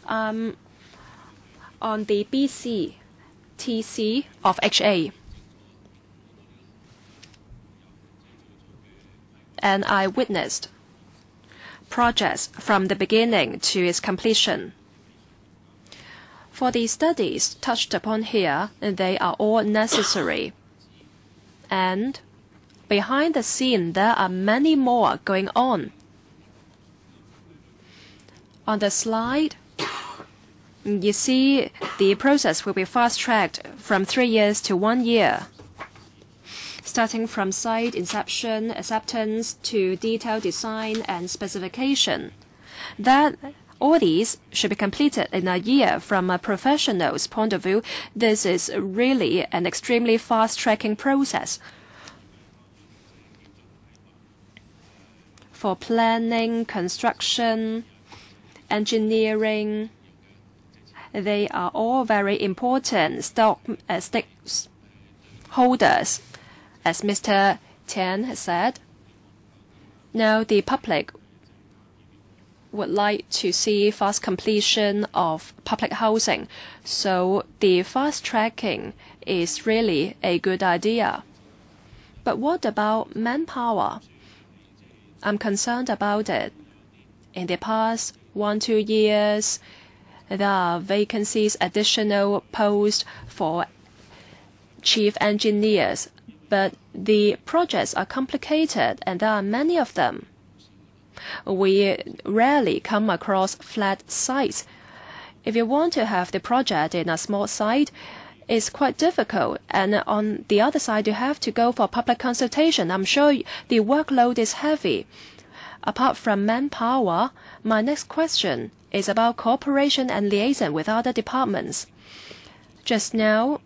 On the BCTC of HA, and I witnessed projects from the beginning to its completion. For the studies touched upon here, they are all necessary. And behind the scene, there are many more going on. On the slide, you see the process will be fast-tracked from 3 years to 1 year, starting from site inception, acceptance, to detailed design and specification. That all these should be completed in a year. From a professional's point of view, this is really an extremely fast-tracking process. For planning, construction, engineering, They are all very important stakeholders, as Mr. Tian has said. Now, the public would like to see fast completion of public housing, so the fast tracking is really a good idea. But what about manpower? I'm concerned about it. In the past 1-2 years, there are vacancies, additional posts for chief engineers, but the projects are complicated and there are many of them. We rarely come across flat sites. If you want to have the project in a small site, it's quite difficult. And on the other side, you have to go for public consultation. I'm sure the workload is heavy. Apart from manpower, my next question is about cooperation and liaison with other departments. Just now,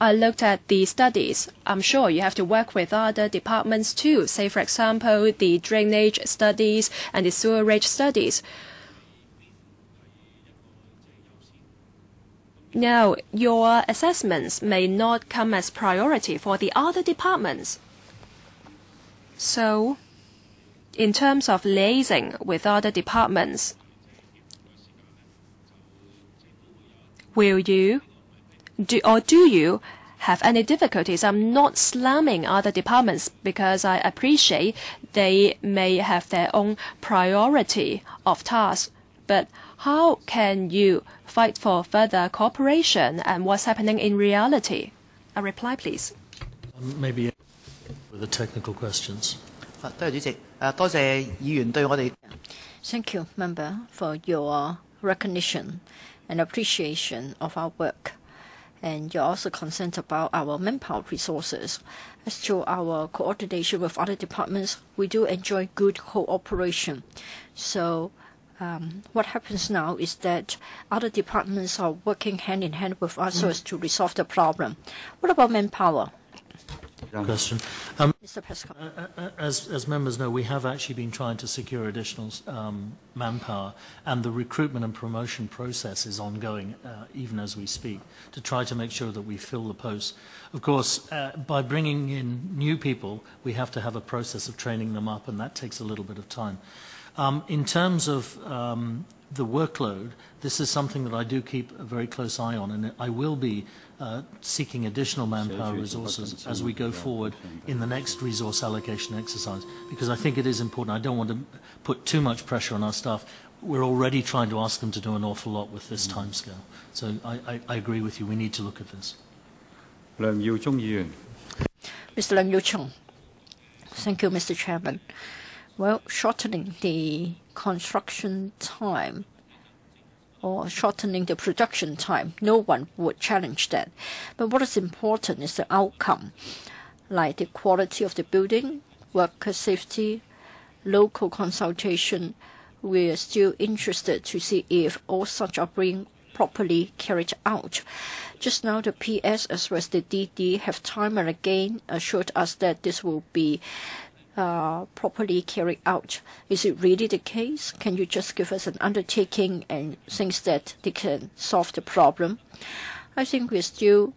I looked at the studies. I'm sure you have to work with other departments too, say, for example, the drainage studies and the sewerage studies. Now, your assessments may not come as priority for the other departments. So, in terms of liaising with other departments, will you do you have any difficulties? I'm not slamming other departments because I appreciate they may have their own priority of tasks. But how can you fight for further cooperation and what's happening in reality? A reply, please. Maybe with the technical questions. Thank you, Member, for your recognition and appreciation of our work. And you're also concerned about our manpower resources. As to our coordination with other departments, we do enjoy good cooperation. So what happens now is that other departments are working hand in hand with us so as to resolve the problem. What about manpower? Question. Mr. Prescott. As members know, we have actually been trying to secure additional manpower, and the recruitment and promotion process is ongoing, even as we speak, to try to make sure that we fill the posts. Of course, by bringing in new people, we have to have a process of training them up, and that takes a little bit of time. In terms of the workload, this is something that I do keep a very close eye on, and I will be seeking additional manpower resources as we go forward in the next resource allocation exercise, because I think it is important. I don't want to put too much pressure on our staff. We're already trying to ask them to do an awful lot with this timescale. So I agree with you. We need to look at this. Mr. Leung Yiu-chung. Thank you, Mr. Chairman. Well, shortening the construction time or shortening the production time, no one would challenge that. But what is important is the outcome, like the quality of the building, worker safety, local consultation. We are still interested to see if all such are being properly carried out. Just now, the PS as well as the DD have time and again assured us that this will be properly carried out. Is it really the case? Can you just give us an undertaking and things that they can solve the problem? I think it is still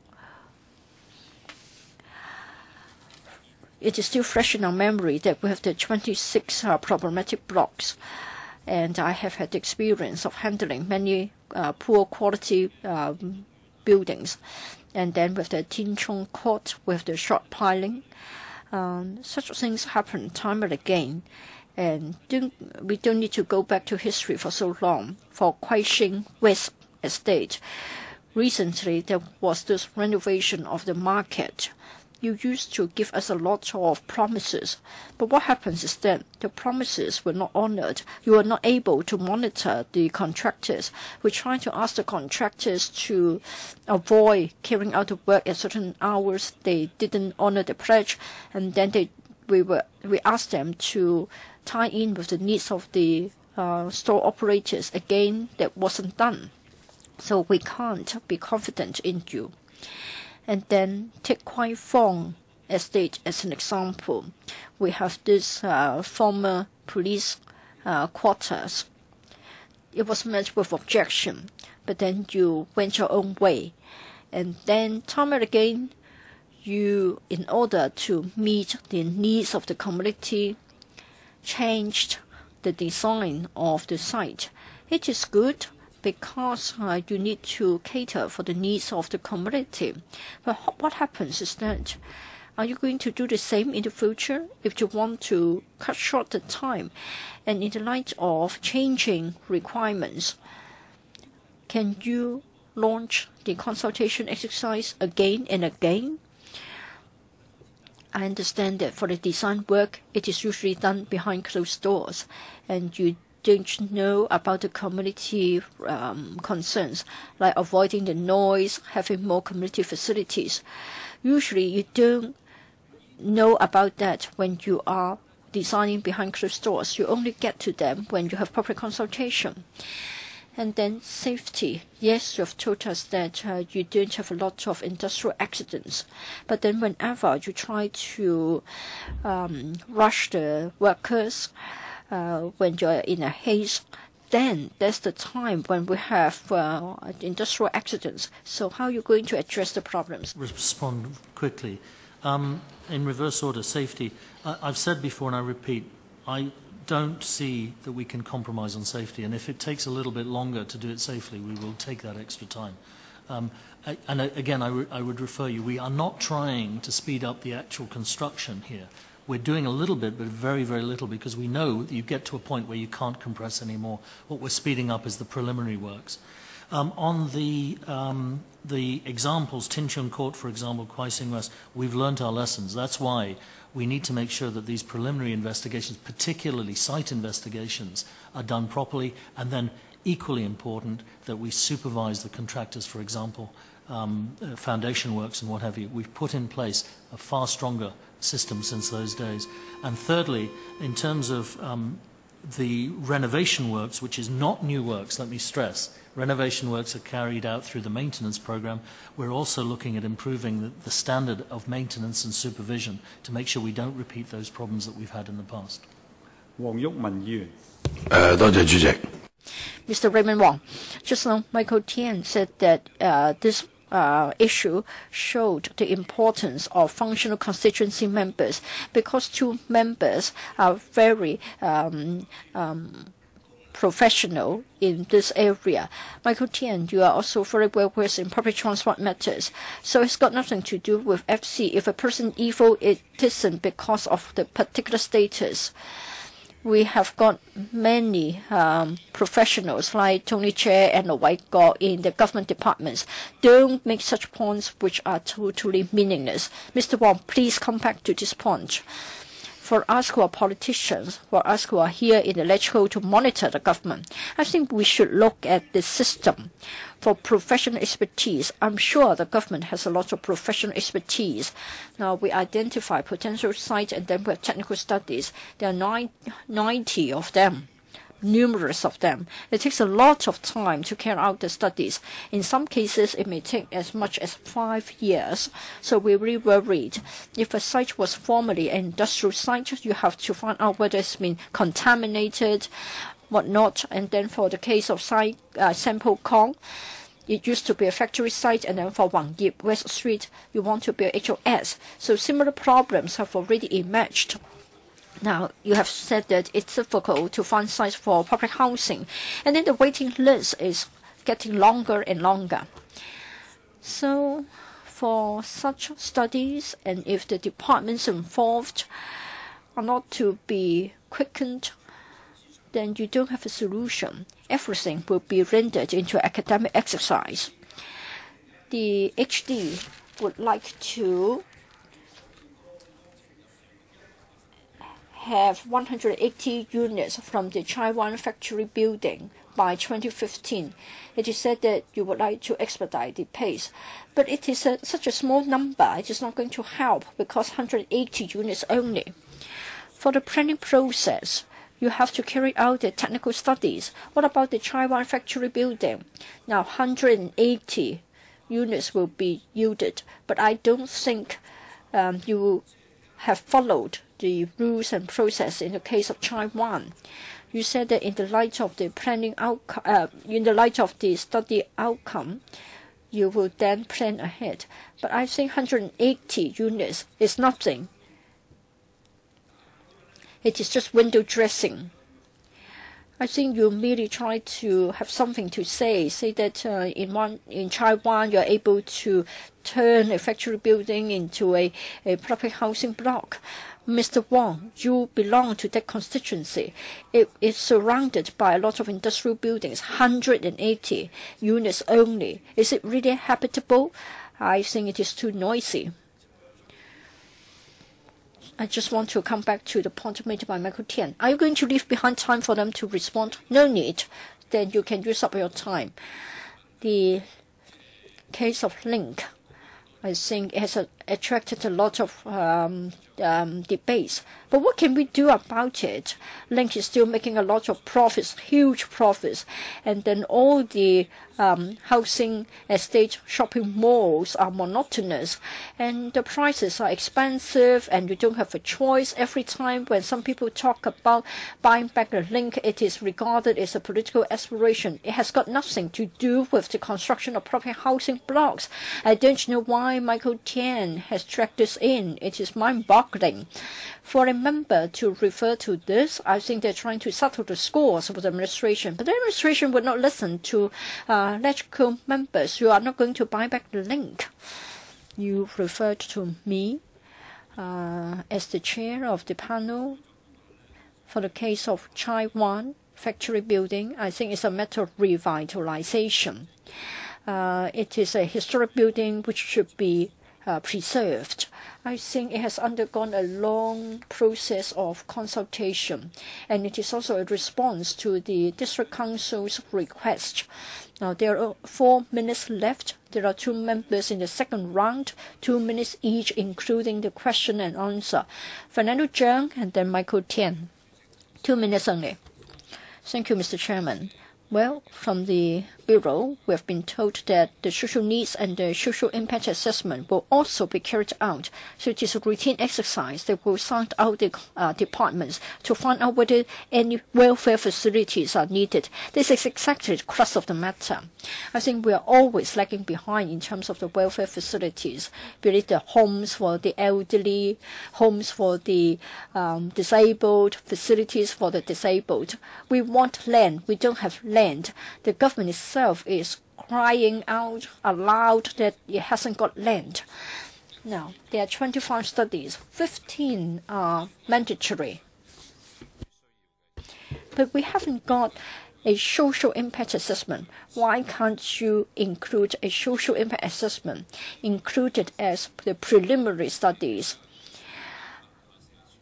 fresh in our memory that we have the 26 problematic blocks, and I have had the experience of handling many poor quality buildings. And then with the Tin Chung Court, with the short piling, such things happen time and again, and we don't need to go back to history for so long. For Kwok-hing West Estate, recently there was this renovation of the market. You used to give us a lot of promises, but what happens is that the promises were not honored. You were not able to monitor the contractors. We tried to ask the contractors to avoid carrying out the work at certain hours. They didn't honor the pledge, and then we asked them to tie in with the needs of the store operators. Again, that wasn't done. So we can't be confident in you. And then take Kwai Fong Estate as an example. We have this former police quarters. it was met with objection, but then you went your own way. And then time and again, you, in order to meet the needs of the community, changed the design of the site. It is good because you need to cater for the needs of the community. But what happens is that, are you going to do the same in the future if you want to cut short the time? And in the light of changing requirements, can you launch the consultation exercise again and again? I understand that for the design work, it is usually done behind closed doors, and you don't know about the community concerns, like avoiding the noise, having more community facilities. Usually, you don't know about that when you are designing behind closed doors. You only get to them when you have public consultation. And then safety. Yes, you have told us that you don't have a lot of industrial accidents. But then whenever you try to rush the workers, when you're in a haste, then that's the time when we have industrial accidents. So how are you going to address the problems? Respond quickly. In reverse order, safety. I've said before and I repeat, I don't see that we can compromise on safety, and if it takes a little bit longer to do it safely, we will take that extra time. And again, I would refer you, we are not trying to speed up the actual construction here. We're doing a little bit, but very, very little, because we know that you get to a point where you can't compress anymore. What we're speeding up is the preliminary works. On the examples, Tin Chun Court, for example, Kwok-hing West, we've learned our lessons. That's why we need to make sure that these preliminary investigations, particularly site investigations, are done properly, and then equally important that we supervise the contractors, for example, foundation works and what have you. We've put in place a far stronger system since those days. And thirdly, in terms of the renovation works, which is not new works, let me stress, renovation works are carried out through the maintenance program. We're also looking at improving the standard of maintenance and supervision to make sure we don't repeat those problems that we've had in the past. Mr. Raymond Wong, just now Michael Tien said that this issue showed the importance of functional constituency members, because two members are very professional in this area. Michael Tien, you are also very well versed in public transport matters. So it's got nothing to do with FC. If a person evil, it isn't because of the particular status. We have got many professionals like Tony Chair and White God in the government departments. Don't make such points which are totally meaningless. Mr. Wong, please come back to this point. For us who are politicians, for us who are here in the legislature to monitor the government, I think we should look at the system for professional expertise. I'm sure the government has a lot of professional expertise. Now, we identify potential sites and then we have technical studies. There are 90 of them. Numerous of them. It takes a lot of time to carry out the studies. In some cases, it may take as much as 5 years. So we're really worried. If a site was formerly an industrial site, you have to find out whether it's been contaminated, whatnot. And then for the case of site Sample Kong, it used to be a factory site, and then for Wang Yip West Street, you want to build HOS. So similar problems have already emerged. Now, you have said that it's difficult to find sites for public housing, and then the waiting list is getting longer and longer. So, for such studies, and if the departments involved are not to be quickened, then you don't have a solution. Everything will be rendered into academic exercise. The HD would like to have 180 units from the Taiwan factory building by 2015. It is said that you would like to expedite the pace, but it is such a small number. It is not going to help because 180 units only. For the planning process, you have to carry out the technical studies. What about the Taiwan factory building? Now, 180 units will be yielded, but I don't think you have followed the rules and process in the case of Taiwan. You said that in the light of the planning outcome, in the light of the study outcome, you will then plan ahead. But I think 180 units is nothing. It is just window dressing. I think you merely try to have something to say that in Taiwan you're able to turn a factory building into a public housing block. Mr. Wong, you belong to that constituency. It is surrounded by a lot of industrial buildings, 180 units only. Is it really habitable? I think it is too noisy. I just want to come back to the point made by Michael Tien. Are you going to leave behind time for them to respond? No need. Then you can use up your time. The case of Link, I think it has attracted a lot of debates. But what can we do about it? Link is still making a lot of profits, huge profits. And then all the housing estate shopping malls are monotonous. And the prices are expensive and you don't have a choice. Every time when some people talk about buying back the Link, it is regarded as a political aspiration. It has got nothing to do with the construction of public housing blocks. I don't know why Michael Tien has dragged this in. It is mind-boggling. For a member to refer to this, I think they're trying to settle the scores with the administration. But the administration would not listen to electrical members. You are not going to buy back the Link. You referred to me as the chair of the panel for the case of Taiwan factory building. I think it's a matter of revitalization. It is a historic building which should be preserved. I think it has undergone a long process of consultation, and it is also a response to the District Council's request. Now, there are 4 minutes left. There are 2 members in the second round, 2 minutes each, including the question and answer. Fernando Zhang and then Michael Tien. 2 minutes only. Thank you, Mr. Chairman. Well, from the Bureau, we have been told that the social needs and the social impact assessment will also be carried out. So it is a routine exercise that will send out the departments to find out whether any welfare facilities are needed. This is exactly the crux of the matter. I think we are always lagging behind in terms of the welfare facilities, be it the homes for the elderly, homes for the disabled, facilities for the disabled. We want land. We don't have land. The government itself is crying out aloud that it hasn't got land. Now, there are 25 studies. 15 are mandatory. But we haven't got a social impact assessment. Why can't you include a social impact assessment included as the preliminary studies?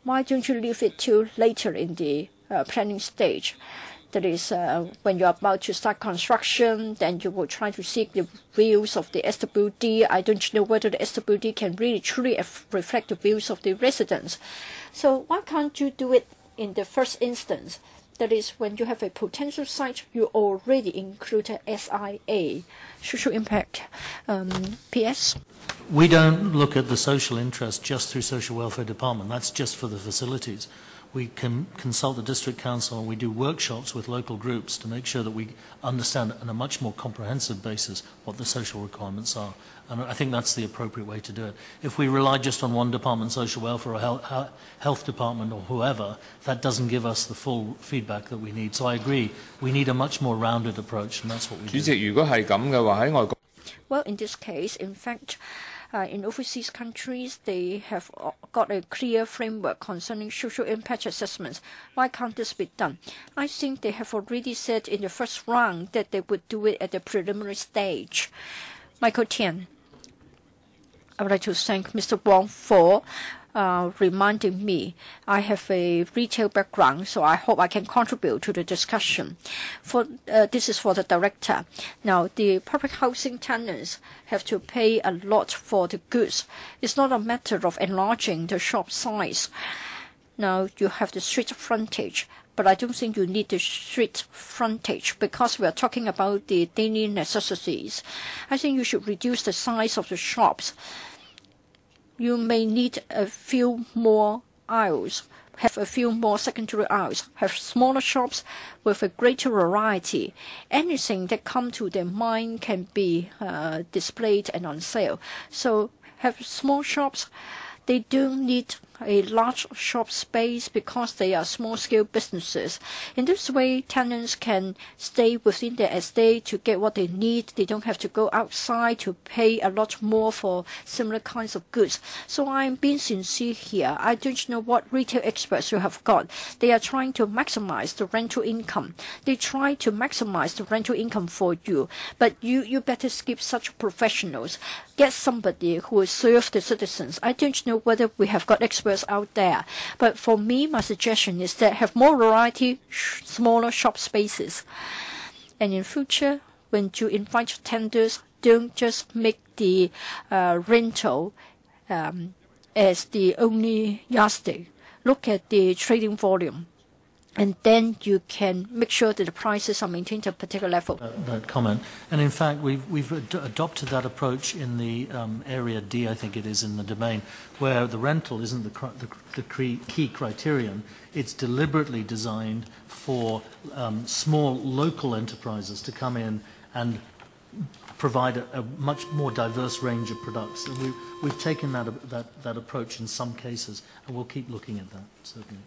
Why don't you leave it till later in the planning stage? That is, when you're about to start construction, then you will try to seek the views of the SWD. I don't know whether the SWD can really truly reflect the views of the residents. So why can't you do it in the first instance? That is, when you have a potential site, you already include a SIA, social impact. PS? We don't look at the social interest just through Social Welfare Department. That's just for the facilities. We can consult the District Council and we do workshops with local groups to make sure that we understand on a much more comprehensive basis what the social requirements are. And I think that's the appropriate way to do it. If we rely just on one department, social welfare or health department or whoever, that doesn't give us the full feedback that we need. So I agree, we need a much more rounded approach, and that's what we do. Well, in this case, in fact, in overseas countries, they have got a clear framework concerning social impact assessments. Why can't this be done? I think they have already said in the first round that they would do it at the preliminary stage. Michael Tien, I would like to thank Mr. Wong for reminding me. I have a retail background, so I hope I can contribute to the discussion. This is for the director. Now, the public housing tenants have to pay a lot for the goods. It's not a matter of enlarging the shop size. Now, you have the street frontage, but I don't think you need the street frontage because we are talking about the daily necessities. I think you should reduce the size of the shops. You may need a few more aisles, have a few more secondary aisles, have smaller shops with a greater variety. Anything that comes to their mind can be displayed and on sale. So have small shops. They don't need a large shop space because they are small-scale businesses. In this way, tenants can stay within their estate to get what they need. They don't have to go outside to pay a lot more for similar kinds of goods. So I'm being sincere here. I don't know what retail experts you have got. They are trying to maximize the rental income. They try to maximize the rental income for you. But you better skip such professionals. Get somebody who will serve the citizens. I don't know whether we have got experts out there. But for me, my suggestion is that have more variety, smaller shop spaces. And in future, when you invite tenders, don't just make the rental as the only yardstick. Look at the trading volume. And then you can make sure that the prices are maintained at a particular level. That comment. And in fact, we've adopted that approach in the area D, I think it is, in the domain, where the rental isn't the key criterion. It's deliberately designed for small local enterprises to come in and provide a much more diverse range of products. And we've taken that approach in some cases, and we'll keep looking at that, certainly.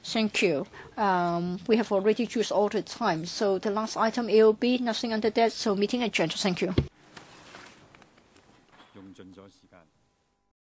Thank you. We have already used all the time. So the last item, AOB, nothing under that. So meeting adjourned. Thank you.